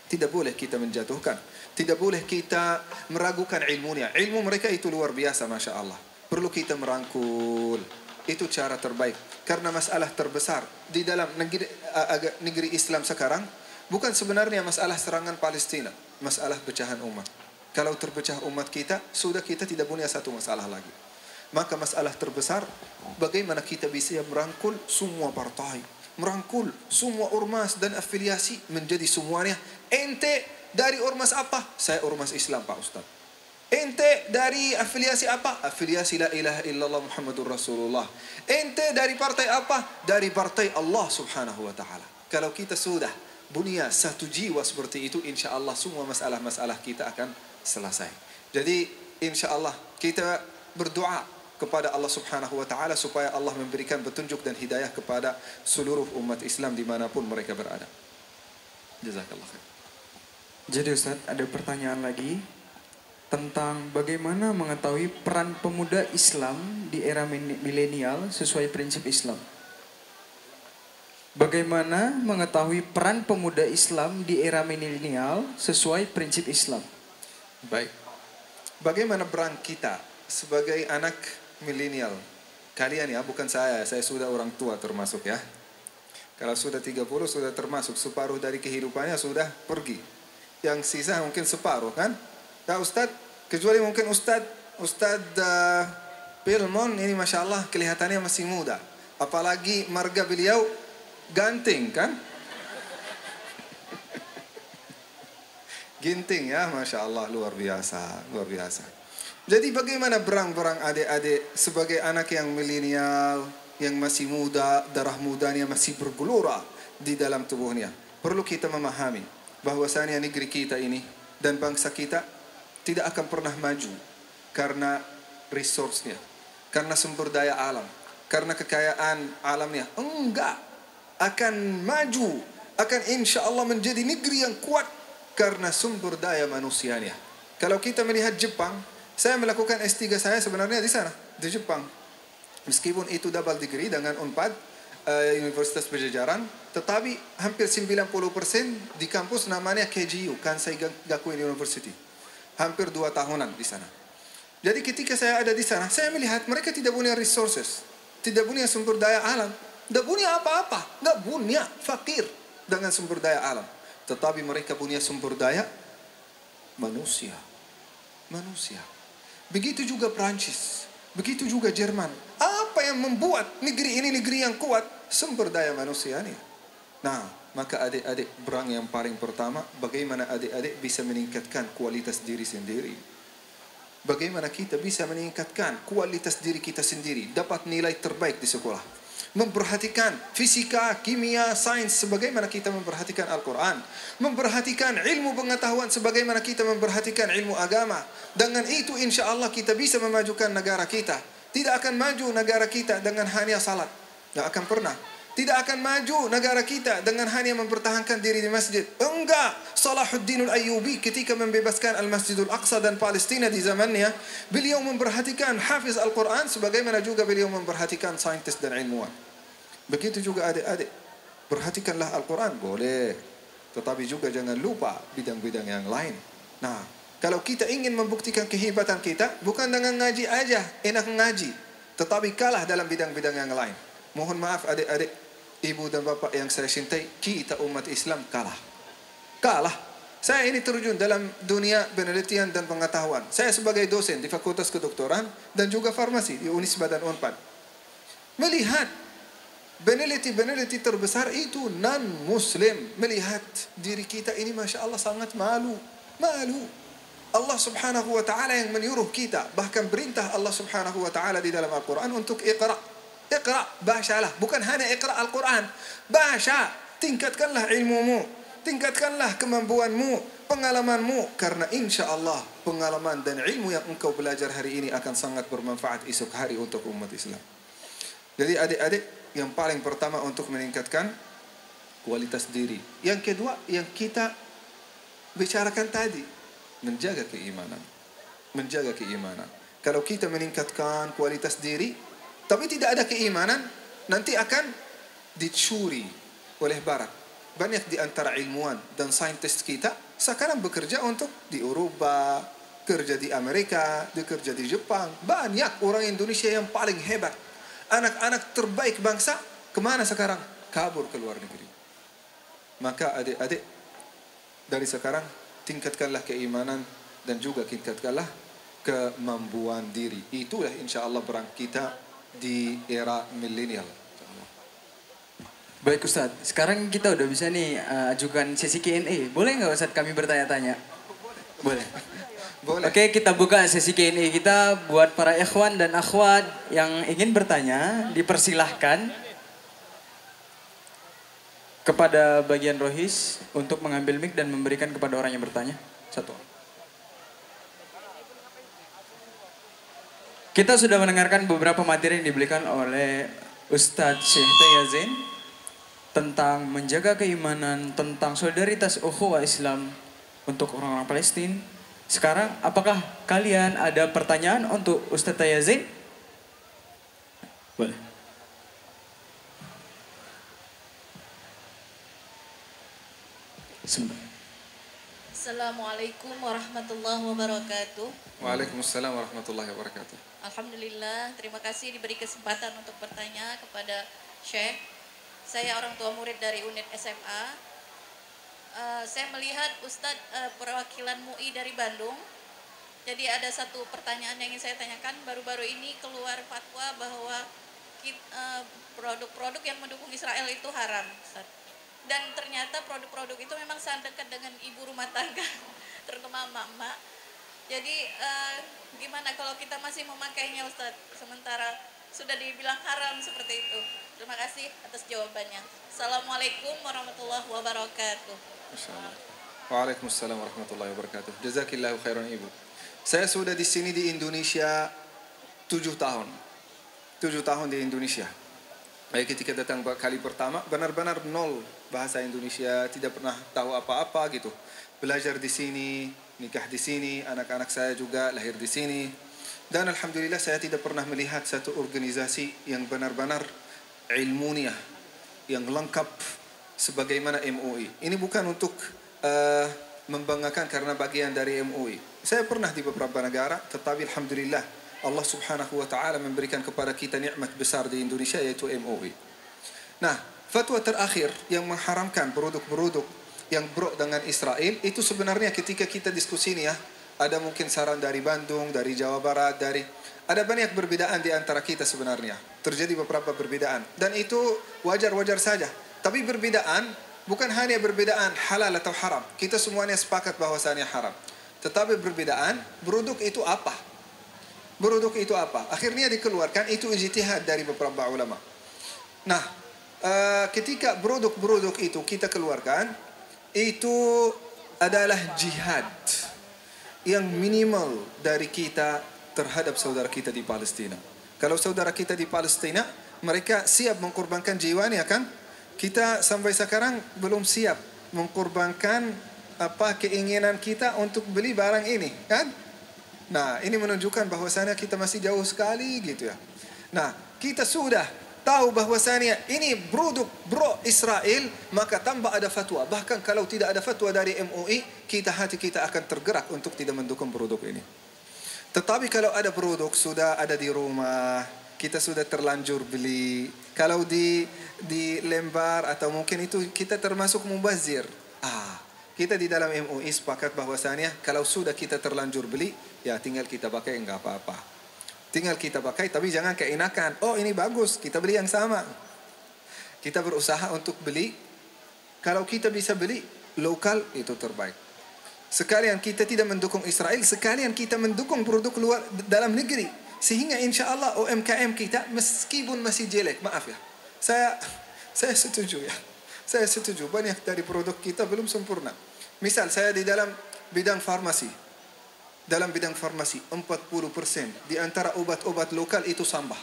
D: Tidak boleh kita menjatuhkan. Tidak boleh kita meragukan ilmunya. Ilmu mereka itu luar biasa, Masya Allah. Perlu kita merangkul. Itu cara terbaik. Karena masalah terbesar di dalam negeri Islam sekarang bukan sebenarnya masalah serangan Palestina. Masalah pecahan umat. Kalau terpecah umat kita, sudah kita tidak punya satu masalah lagi. Maka masalah terbesar, bagaimana kita bisa merangkul semua partai. Merangkul semua ormas dan afiliasi menjadi semuanya. Ente dari ormas apa? Saya ormas Islam, Pak Ustaz. Ente dari afiliasi apa? Afiliasi la ilaha illallah Muhammadur Rasulullah. Ente dari partai apa? Dari partai Allah subhanahu wa ta'ala. Kalau kita sudah punya satu jiwa seperti itu, insya Allah semua masalah-masalah kita akan selesai. Jadi insya Allah kita berdoa kepada Allah subhanahu wa ta'ala supaya Allah memberikan petunjuk dan hidayah kepada seluruh umat Islam dimanapun mereka berada. Jazakallah khair.
C: Jadi Ustaz, ada pertanyaan lagi tentang bagaimana mengetahui peran pemuda Islam di era milenial sesuai prinsip Islam. Bagaimana mengetahui peran pemuda Islam di era milenial sesuai prinsip Islam?
D: Baik. Bagaimana peran kita sebagai anak milenial? Kalian ya, bukan saya sudah orang tua termasuk ya. Kalau sudah 30 sudah termasuk, separuh dari kehidupannya sudah pergi. Yang sisa mungkin separuh kan? Nah Ustaz, kecuali mungkin Ustaz Pilmon ini Masya Allah kelihatannya masih muda. Apalagi marga beliau ganting kan? Ginting ya, Masya Allah, luar biasa, luar biasa. Jadi bagaimana berang-berang adik-adik sebagai anak yang milenial, yang masih muda, darah mudanya masih bergelora di dalam tubuhnya. Perlu kita memahami bahwasanya negeri kita ini dan bangsa kita tidak akan pernah maju karena resource-nya, karena sumber daya alam, karena kekayaan alamnya. Enggak, akan maju, akan insya Allah menjadi negeri yang kuat karena sumber daya manusianya. Kalau kita melihat Jepang, saya melakukan S3 saya sebenarnya di sana, di Jepang. Meskipun itu double degree dengan UNPAD, Universitas Pajajaran, tetapi hampir 90% di kampus namanya KGU, Kansai Gakuin University. Hampir 2 tahunan di sana. Jadi ketika saya ada di sana, saya melihat mereka tidak punya resources, tidak punya sumber daya alam, tidak punya apa-apa, tidak punya, fakir dengan sumber daya alam. Tetapi mereka punya sumber daya manusia. Manusia. Begitu juga Prancis, begitu juga Jerman. Apa yang membuat negeri ini negeri yang kuat? Sumber daya manusianya. Nah, maka adik-adik berang yang paling pertama, bagaimana adik-adik bisa meningkatkan kualitas diri sendiri. Bagaimana kita bisa meningkatkan kualitas diri kita sendiri, dapat nilai terbaik di sekolah. Memperhatikan fisika, kimia, sains sebagaimana kita memperhatikan Al-Quran. Memperhatikan ilmu pengetahuan sebagaimana kita memperhatikan ilmu agama. Dengan itu insya Allah kita bisa memajukan negara kita. Tidak akan maju negara kita dengan hanya salat. Tidak akan pernah. Tidak akan maju negara kita dengan hanya mempertahankan diri di masjid. Enggak. Salahuddin al-Ayyubi ketika membebaskan Al-Masjidul Aqsa dan Palestina di zamannya, beliau memperhatikan hafiz Al-Quran sebagaimana juga beliau memperhatikan saintis dan ilmuwan. Begitu juga adik-adik. Perhatikanlah Al-Quran, boleh. Tetapi juga jangan lupa bidang-bidang yang lain. Nah, kalau kita ingin membuktikan kehebatan kita, bukan dengan ngaji aja, enak ngaji. Tetapi kalah dalam bidang-bidang yang lain. Mohon maaf adik-adik, ibu dan bapak yang saya cintai, kita umat Islam kalah. Kalah. Saya ini terjun dalam dunia penelitian dan pengetahuan. Saya sebagai dosen di Fakultas Kedokteran dan juga farmasi di Unisba dan Unpad. Melihat peneliti terbesar itu non-muslim. Melihat diri kita ini Masya Allah sangat malu. Malu. Allah subhanahu wa ta'ala yang menyuruh kita. Bahkan perintah Allah subhanahu wa ta'ala di dalam Al-Quran untuk iqra'. Iqra', bacalah. Bukan hanya iqra' Al-Quran. Baca. Tingkatkanlah ilmumu. Tingkatkanlah kemampuanmu, pengalamanmu. Karena insya Allah pengalaman dan ilmu yang engkau belajar hari ini akan sangat bermanfaat esok hari untuk umat Islam. Jadi adik-adik, yang paling pertama untuk meningkatkan kualitas diri. Yang kedua yang kita bicarakan tadi, menjaga keimanan. Menjaga keimanan. Kalau kita meningkatkan kualitas diri, tapi tidak ada keimanan, nanti akan dicuri oleh barat. banyak di antara ilmuwan dan saintis kita sekarang bekerja untuk di Eropa, kerja di Amerika, kerja di Jepang. Banyak orang Indonesia yang paling hebat. Anak-anak terbaik bangsa, kemana sekarang? Kabur ke luar negeri. Maka adik-adik, dari sekarang tingkatkanlah keimanan dan juga tingkatkanlah kemampuan diri. Itulah insya Allah perang kita di era milenial.
C: Baik Ustadz, sekarang kita udah bisa nih ajukan sesi Q&A. Boleh nggak Ustadz kami bertanya-tanya? Boleh.
D: Boleh.
C: Oke, kita buka sesi Q&A kita buat para ikhwan dan akhwat yang ingin bertanya, dipersilahkan kepada bagian rohis untuk mengambil mic dan memberikan kepada orang yang bertanya. Satu. Kita sudah mendengarkan beberapa materi yang diberikan oleh Ustadz Syekh Tayazin tentang menjaga keimanan, tentang solidaritas ukhuwah Islam untuk orang-orang Palestina. Sekarang, apakah kalian ada pertanyaan untuk Ustadz Tayazin? Boleh.
E: Assalamualaikum warahmatullahi wabarakatuh.
D: Waalaikumsalam warahmatullahi wabarakatuh.
E: Alhamdulillah, terima kasih diberi kesempatan untuk bertanya kepada Syekh. Saya orang tua murid dari unit SMA. Saya melihat Ustadz perwakilan MUI dari Bandung. Jadi ada satu pertanyaan yang ingin saya tanyakan. Baru-baru ini keluar fatwa bahwa produk-produk yang mendukung Israel itu haram, Ustadz. Dan ternyata produk-produk itu memang sangat dekat dengan ibu rumah tangga, terutama emak-emak. Jadi gimana kalau kita masih memakainya, Ustadz, sementara sudah dibilang haram seperti itu? Terima kasih atas jawabannya. Assalamualaikum warahmatullahi wabarakatuh.
D: Waalaikumsalam warahmatullahi wabarakatuh. Jazakillahu khairan ibu. Saya sudah di sini di Indonesia 7 tahun. 7 tahun di Indonesia. Ketika datang kali pertama, benar-benar nol bahasa Indonesia, tidak pernah tahu apa-apa gitu. Belajar di sini, nikah di sini, anak-anak saya juga lahir di sini. Dan alhamdulillah saya tidak pernah melihat satu organisasi yang benar-benar ilmunya yang lengkap sebagaimana MUI. Ini bukan untuk membanggakan karena bagian dari MUI. Saya pernah di beberapa negara, tetapi alhamdulillah Allah Subhanahu wa taala memberikan kepada kita nikmat besar di Indonesia yaitu MUI. Nah, fatwa terakhir yang mengharamkan produk-produk yang bro dengan Israel itu sebenarnya ketika kita diskusi ini ya, ada mungkin saran dari Bandung, dari Jawa Barat, ada banyak perbedaan di antara kita sebenarnya. Terjadi beberapa perbedaan. Dan itu wajar-wajar saja. Tapi perbedaan bukan hanya perbedaan halal atau haram. Kita semuanya sepakat bahwasannya haram. Tetapi perbedaan, produk itu apa? Produk itu apa? Akhirnya dikeluarkan, itu ijtihad dari beberapa ulama. Nah, ketika produk-produk itu kita keluarkan, itu adalah jihad yang minimal dari kita terhadap saudara kita di Palestina. Kalau saudara kita di Palestina, mereka siap mengkorbankan jiwanya kan? Kita sampai sekarang belum siap mengkorbankan keinginan kita untuk beli barang ini, kan? Nah, ini menunjukkan bahwasannya kita masih jauh sekali gitu ya. Nah, kita sudah tahu bahwasannya ini produk bro Israel, maka tanpa ada fatwa. Bahkan kalau tidak ada fatwa dari MUI, hati kita akan tergerak untuk tidak mendukung produk ini. Tetapi kalau ada produk sudah ada di rumah, kita sudah terlanjur beli. Kalau di lembar atau mungkin itu kita termasuk mubazir. Kita di dalam MUI sepakat bahwasannya kalau sudah kita terlanjur beli, ya tinggal kita pakai enggak apa-apa. Tinggal kita pakai, tapi jangan keenakan. Oh ini bagus, kita beli yang sama. Kita berusaha untuk beli. Kalau kita bisa beli lokal itu terbaik. Sekalian kita tidak mendukung Israel, sekalian kita mendukung produk luar dalam negeri. Sehingga insya Allah UMKM kita meskipun masih jelek, maaf ya. Saya setuju ya. Saya setuju banyak dari produk kita belum sempurna. Misal saya di dalam bidang farmasi. Dalam bidang farmasi 40% di antara obat-obat lokal itu sampah.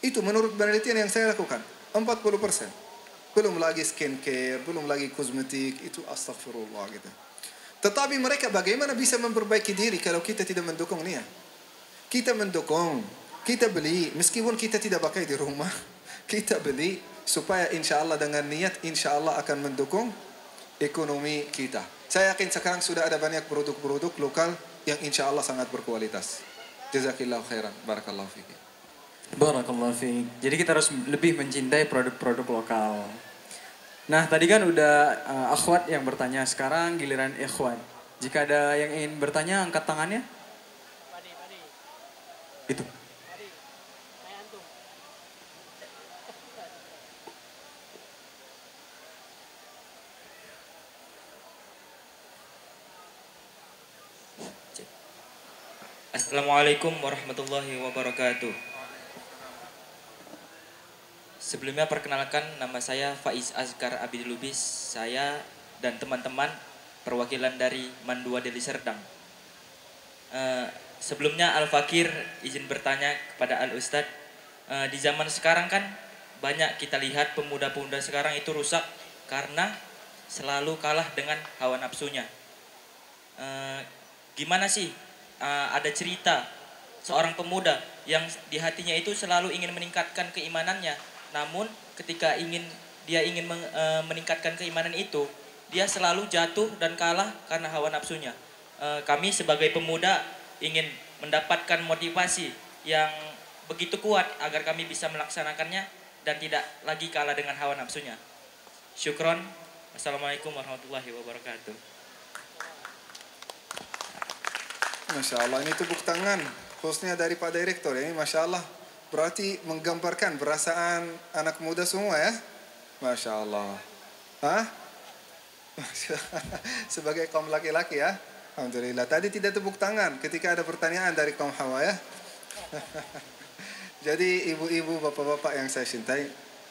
D: Itu menurut penelitian yang saya lakukan 40%. Belum lagi skincare, belum lagi kosmetik, itu astagfirullah gitu. Tetapi mereka bagaimana bisa memperbaiki diri kalau kita tidak mendukung dia? Kita mendukung, kita beli, meskipun kita tidak pakai di rumah, kita beli supaya insya Allah dengan niat insya Allah akan mendukung ekonomi kita. Saya yakin sekarang sudah ada banyak produk-produk lokal yang insya Allah sangat berkualitas. Jazakillahu khairan. Barakallahu fiik.
C: Barakallahu fiik. Jadi kita harus lebih mencintai produk-produk lokal. Nah, tadi kan udah akhwat yang bertanya, sekarang giliran ikhwan. Jika ada yang ingin bertanya, angkat tangannya. Itu.
F: Assalamualaikum warahmatullahi wabarakatuh. Sebelumnya perkenalkan, nama saya Faiz Azkar Abid Lubis. Saya dan teman-teman perwakilan dari Mandua Deli Serdang. Sebelumnya Al-Fakir izin bertanya kepada Al-Ustadz. Di zaman sekarang kan banyak kita lihat pemuda-pemuda sekarang itu rusak karena selalu kalah dengan hawa nafsunya. Gimana sih? Ada cerita seorang pemuda yang di hatinya itu selalu ingin meningkatkan keimanannya, namun ketika dia ingin meningkatkan keimanan itu, dia selalu jatuh dan kalah karena hawa nafsunya. Kami sebagai pemuda ingin mendapatkan motivasi yang begitu kuat agar kami bisa melaksanakannya dan tidak lagi kalah dengan hawa nafsunya. Syukron. Assalamualaikum warahmatullahi wabarakatuh.
D: Masya Allah, ini tepuk tangan khususnya dari Pak Direktur. Ini Masya Allah, berarti menggambarkan perasaan anak muda semua ya. Masya Allah. Hah? Sebagai kaum laki-laki ya. Alhamdulillah. Tadi tidak tepuk tangan ketika ada pertanyaan dari kaum hawa ya. Jadi ibu-ibu, bapak-bapak yang saya cintai,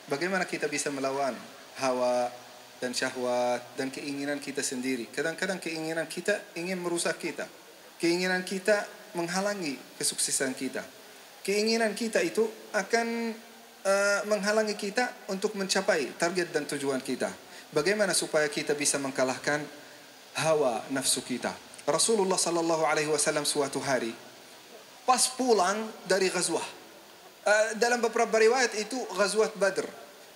D: bagaimana kita bisa melawan hawa dan syahwat dan keinginan kita sendiri. Kadang-kadang keinginan kita ingin merusak kita. Keinginan kita menghalangi kesuksesan kita. Keinginan kita itu akan menghalangi kita untuk mencapai target dan tujuan kita. Bagaimana supaya kita bisa mengalahkan hawa nafsu kita? Rasulullah sallallahu alaihi wasallam suatu hari pas pulang dari ghazwah. Dalam beberapa riwayat itu ghazwat Badr.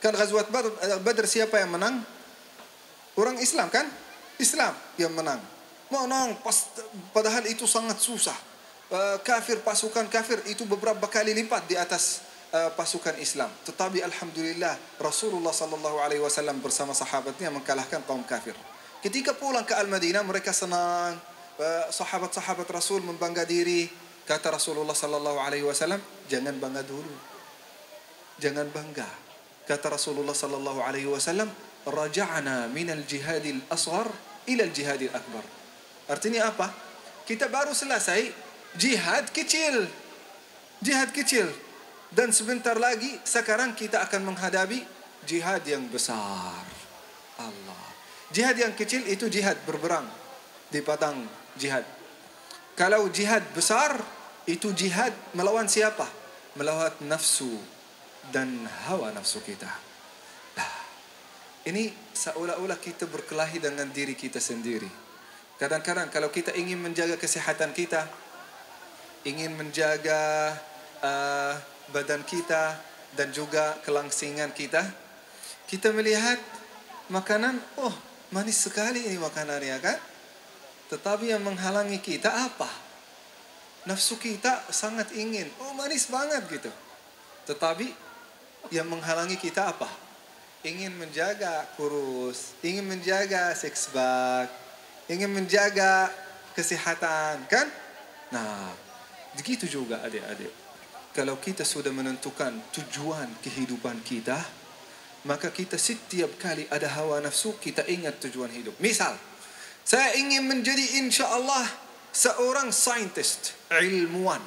D: Kan ghazwat Badr siapa yang menang? Orang Islam kan? Islam yang menang. Menang, padahal itu sangat susah. Pasukan kafir itu beberapa kali lipat di atas pasukan Islam. Tetapi alhamdulillah Rasulullah sallallahu alaihi wasallam bersama sahabatnya mengalahkan kaum kafir. Ketika pulang ke Al-Madinah mereka senang. Sahabat-sahabat Rasul membangga diri. Kata Rasulullah sallallahu alaihi wasallam, jangan bangga dulu. Jangan bangga. Kata Rasulullah sallallahu alaihi wasallam, raja'na minal jihadil asghar ila al-jihadil akbar. Artinya apa? Kita baru selesai jihad kecil. Jihad kecil. Dan sebentar lagi sekarang kita akan menghadapi jihad yang besar. Allah. Jihad yang kecil itu jihad berperang di padang jihad. Kalau jihad besar itu jihad melawan siapa? Melawan nafsu dan hawa nafsu kita. Nah, ini seolah-olah kita berkelahi dengan diri kita sendiri. Kadang-kadang kalau kita ingin menjaga kesehatan kita, ingin menjaga badan kita dan juga kelangsingan kita, kita melihat makanan, oh manis sekali ini makanannya kan? Tetapi yang menghalangi kita apa? Nafsu kita sangat ingin, oh manis banget gitu. Tetapi yang menghalangi kita apa? Ingin menjaga kurus, ingin menjaga six pack, ingin menjaga kesehatan, kan? Nah, begitu juga adik-adik. Kalau kita sudah menentukan tujuan kehidupan kita, maka kita setiap kali ada hawa nafsu, kita ingat tujuan hidup. Misal, saya ingin menjadi insya-Allah seorang scientist, ilmuwan.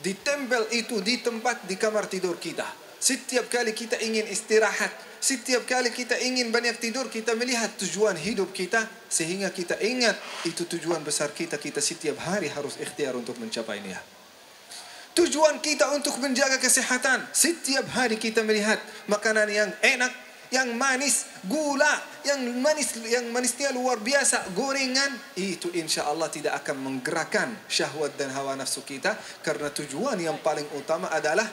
D: Ditempel itu di tempat di kamar tidur kita. Setiap kali kita ingin istirahat, setiap kali kita ingin banyak tidur, kita melihat tujuan hidup kita sehingga kita ingat itu tujuan besar kita. Kita setiap hari harus ikhtiar untuk mencapainya. Tujuan kita untuk menjaga kesehatan, setiap hari kita melihat makanan yang enak, yang manis, gula, yang manisnya luar biasa, gorengan, itu insya Allah tidak akan menggerakkan syahwat dan hawa nafsu kita, karena tujuan yang paling utama adalah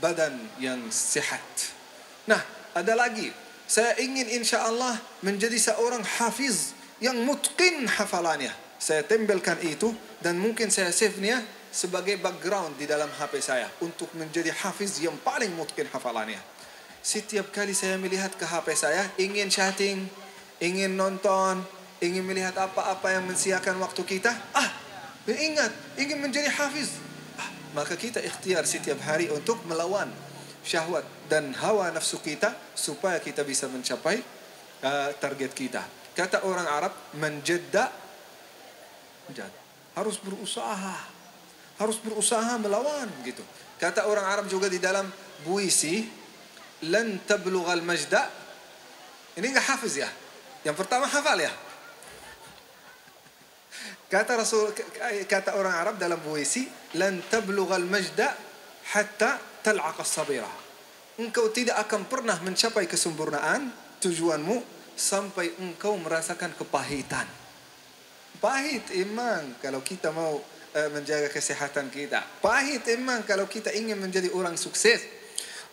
D: badan yang sehat. Nah, ada lagi. Saya ingin insya Allah menjadi seorang hafiz yang mutqin hafalannya. Saya tempelkan itu dan mungkin saya save-nya sebagai background di dalam HP saya untuk menjadi hafiz yang paling mutqin hafalannya. Setiap kali saya melihat ke HP saya, ingin chatting, ingin nonton, ingin melihat apa-apa yang mensiakan waktu kita, ingat, ingin menjadi hafiz. Maka kita ikhtiar setiap hari untuk melawan syahwat dan hawa nafsu kita supaya kita bisa mencapai target kita. Kata orang Arab, menjadda, harus berusaha melawan gitu. Kata orang Arab juga di dalam puisi, lan tablughal majda. Ini enggak hafiz ya. Yang pertama hafal ya. Kata orang Arab dalam puisi, lan tablughal majda hatta tal'aq as-sabira. Engkau tidak akan pernah mencapai kesempurnaan tujuanmu sampai engkau merasakan kepahitan. Pahit emang kalau kita mau menjaga kesehatan kita. Pahit emang kalau kita ingin menjadi orang sukses.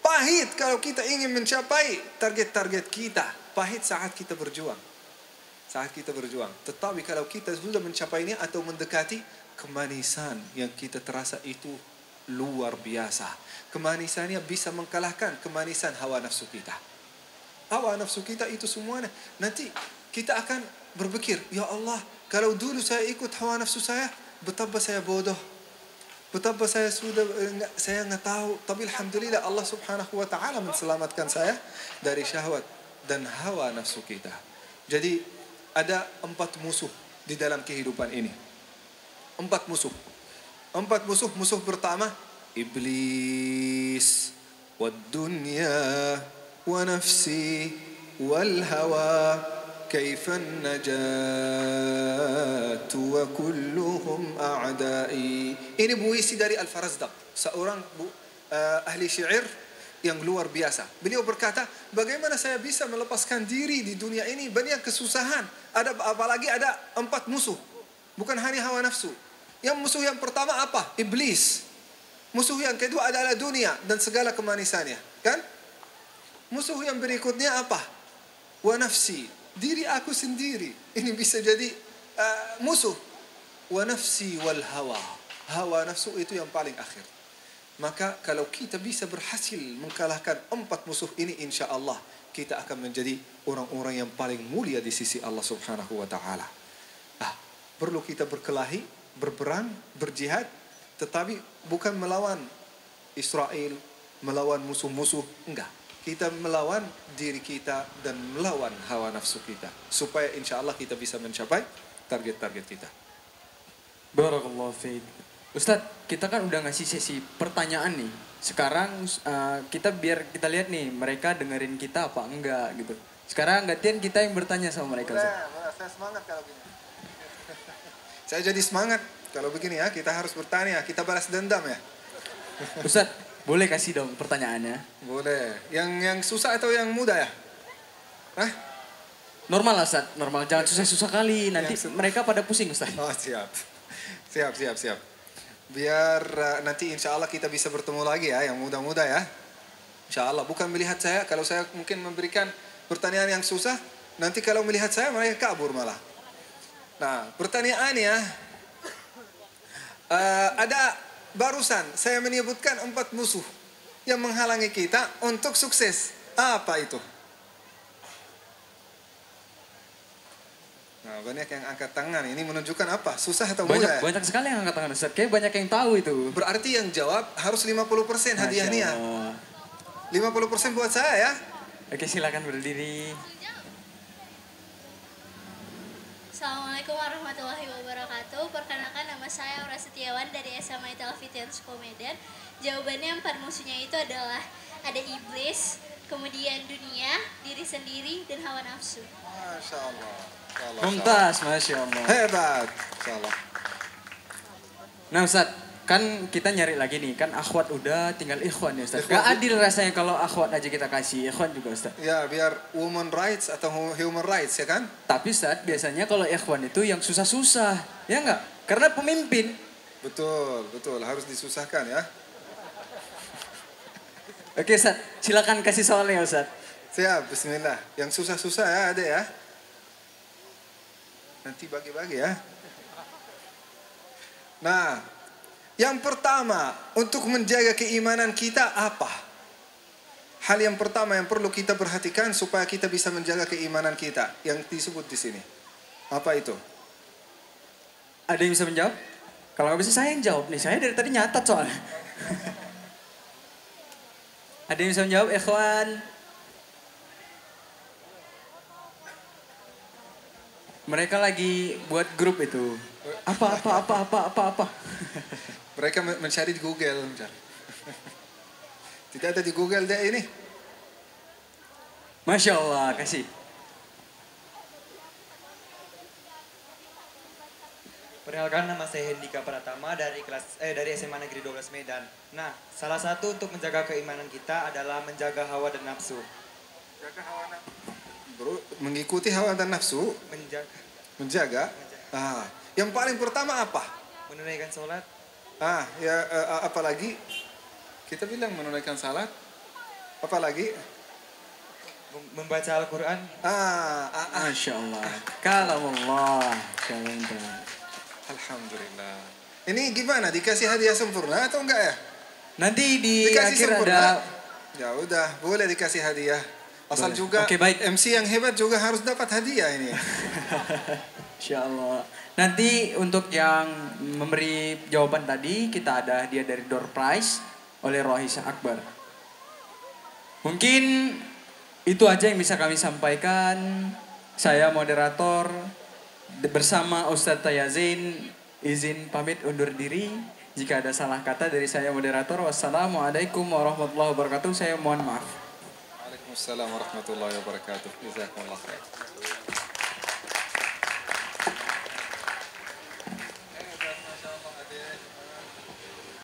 D: Pahit kalau kita ingin mencapai target-target kita. Pahit saat kita berjuang. Tetapi kalau kita sudah mencapainya atau mendekati, kemanisan yang kita terasa itu luar biasa. Kemanisannya bisa mengalahkan kemanisan hawa nafsu kita. Hawa nafsu kita itu semuanya. Nanti kita akan berpikir, ya Allah, kalau dulu saya ikut hawa nafsu saya, betapa saya bodoh. Betapa saya nggak tahu. Tapi alhamdulillah Allah subhanahu wa ta'ala menselamatkan saya dari syahwat dan hawa nafsu kita. Jadi ada 4 musuh di dalam kehidupan ini. 4 musuh. Musuh pertama, iblis, wad dunya, wa nafsi, wal hawa, kaifan najat, wa kulluhum a'da'i. Ini puisi dari Al-Farazdaq, seorang ahli syair yang luar biasa. Beliau berkata, bagaimana saya bisa melepaskan diri di dunia ini? Banyak kesusahan. Apalagi ada 4 musuh. Bukan hanya hawa nafsu. Yang musuh yang pertama apa? Iblis. Musuh yang kedua adalah dunia dan segala kemanisannya. Kan? Musuh yang berikutnya apa? Wa nafsi. Diri aku sendiri. Ini bisa jadi musuh. Wa nafsi wal hawa. Hawa nafsu itu yang paling akhir. Maka kalau kita bisa berhasil mengalahkan 4 musuh ini, insya Allah kita akan menjadi orang-orang yang paling mulia di sisi Allah subhanahu wa ta'ala. Perlu kita berkelahi, berperang, berjihad, tetapi bukan melawan Israel, melawan musuh-musuh, enggak. Kita melawan diri kita dan melawan hawa nafsu kita, supaya insya Allah kita bisa mencapai target-target kita.
C: Barakallahu fiik. Ustadz, kita kan udah ngasih sesi pertanyaan nih. Sekarang biar kita lihat nih, mereka dengerin kita apa enggak gitu. Sekarang gantian kita yang bertanya sama mereka.
D: Saya semangat kalau gini. Saya jadi semangat kalau begini ya. Kita harus bertanya, kita balas dendam ya.
C: Ustadz, boleh kasih dong pertanyaannya?
D: Boleh. Yang susah atau yang mudah ya?
C: Normal lah Ustadz, normal. Jangan susah-susah kali. Nanti mereka pada pusing Ustadz.
D: Oh siap. Biar nanti insya Allah kita bisa bertemu lagi ya, yang mudah-mudah ya. Insya Allah, bukan melihat saya, kalau saya mungkin memberikan pertanyaan yang susah, nanti kalau melihat saya mereka kabur malah. Nah, pertanyaannya, ada barusan saya menyebutkan 4 musuh yang menghalangi kita untuk sukses. Apa itu? Nah, banyak yang angkat tangan. Ini menunjukkan apa? Susah atau mudah?
C: Banyak sekali yang angkat tangan Ustaz. Kayak banyak yang tahu itu.
D: Berarti yang jawab harus 50% hadiahnya. 50% buat saya ya.
C: Oke, silakan berdiri.
G: Assalamualaikum warahmatullahi wabarakatuh. Perkenalkan, nama saya Aura Setiawan dari SMA Al-Fitian Medan. Jawabannya 4 musuhnya itu adalah ada iblis, kemudian dunia, diri sendiri, dan hawa nafsu.
D: Masya Allah.
C: Mumtaz, Masya Allah.
D: Hebat. Insya Allah.
C: Nah Ustaz, kan kita nyari lagi nih. Kan akhwat udah, tinggal ikhwan ya Ustaz. Gak adil rasanya kalau akhwat aja kita kasih, ikhwan juga Ustaz.
D: Ya, biar woman rights atau human rights ya kan.
C: Tapi Ustaz, biasanya kalau ikhwan itu yang susah-susah. Ya enggak? Karena pemimpin.
D: Betul. Harus disusahkan ya.
C: Oke Ustaz, silakan kasih soalnya Ustaz.
D: Siap, bismillah. Yang susah-susah ya ada ya. Nanti bagi-bagi ya. Nah, yang pertama untuk menjaga keimanan kita apa? Hal yang pertama yang perlu kita perhatikan supaya kita bisa menjaga keimanan kita yang disebut di sini. Apa itu?
C: Ada yang bisa menjawab? Kalau nggak bisa saya yang jawab nih, saya dari tadi nyatat soalnya. Ada yang bisa menjawab, ikhwan? Mereka lagi buat grup itu. Apa.
D: Mereka mencari di Google. Tidak ada di Google deh ini.
C: Masya Allah, kasih.
H: Perkenalkan, nama saya Hendika Pratama dari SMA Negeri 12 Medan. Nah, salah satu untuk menjaga keimanan kita adalah menjaga hawa dan nafsu.
D: Bro, mengikuti hawa dan nafsu, menjaga. Ah, yang paling pertama apa?
H: Menunaikan sholat.
D: Apalagi kita bilang menunaikan salat. Apalagi
H: Membaca Al-Quran.
C: Masya Allah. Kalamullah.
D: Alhamdulillah. Ini gimana? Dikasih hadiah sempurna atau enggak ya?
C: Nanti di
D: Dikasih
C: akhir
D: sempurna?
C: ada.
D: Ya udah, boleh dikasih hadiah. Asal
C: Boleh.
D: juga
C: Oke, baik.
D: MC yang hebat juga harus dapat hadiah ini.
C: Insya Allah. Nanti untuk yang memberi jawaban tadi, kita ada hadiah dari door prize oleh Rohis Akbar. Mungkin itu aja yang bisa kami sampaikan. Saya moderator bersama Ustadz Tayazin izin pamit undur diri. Jika ada salah kata dari saya moderator, wassalamualaikum warahmatullahi wabarakatuh. Saya mohon maaf.
D: Waalaikumsalam warahmatullahi wabarakatuh. Jazakumullah khair.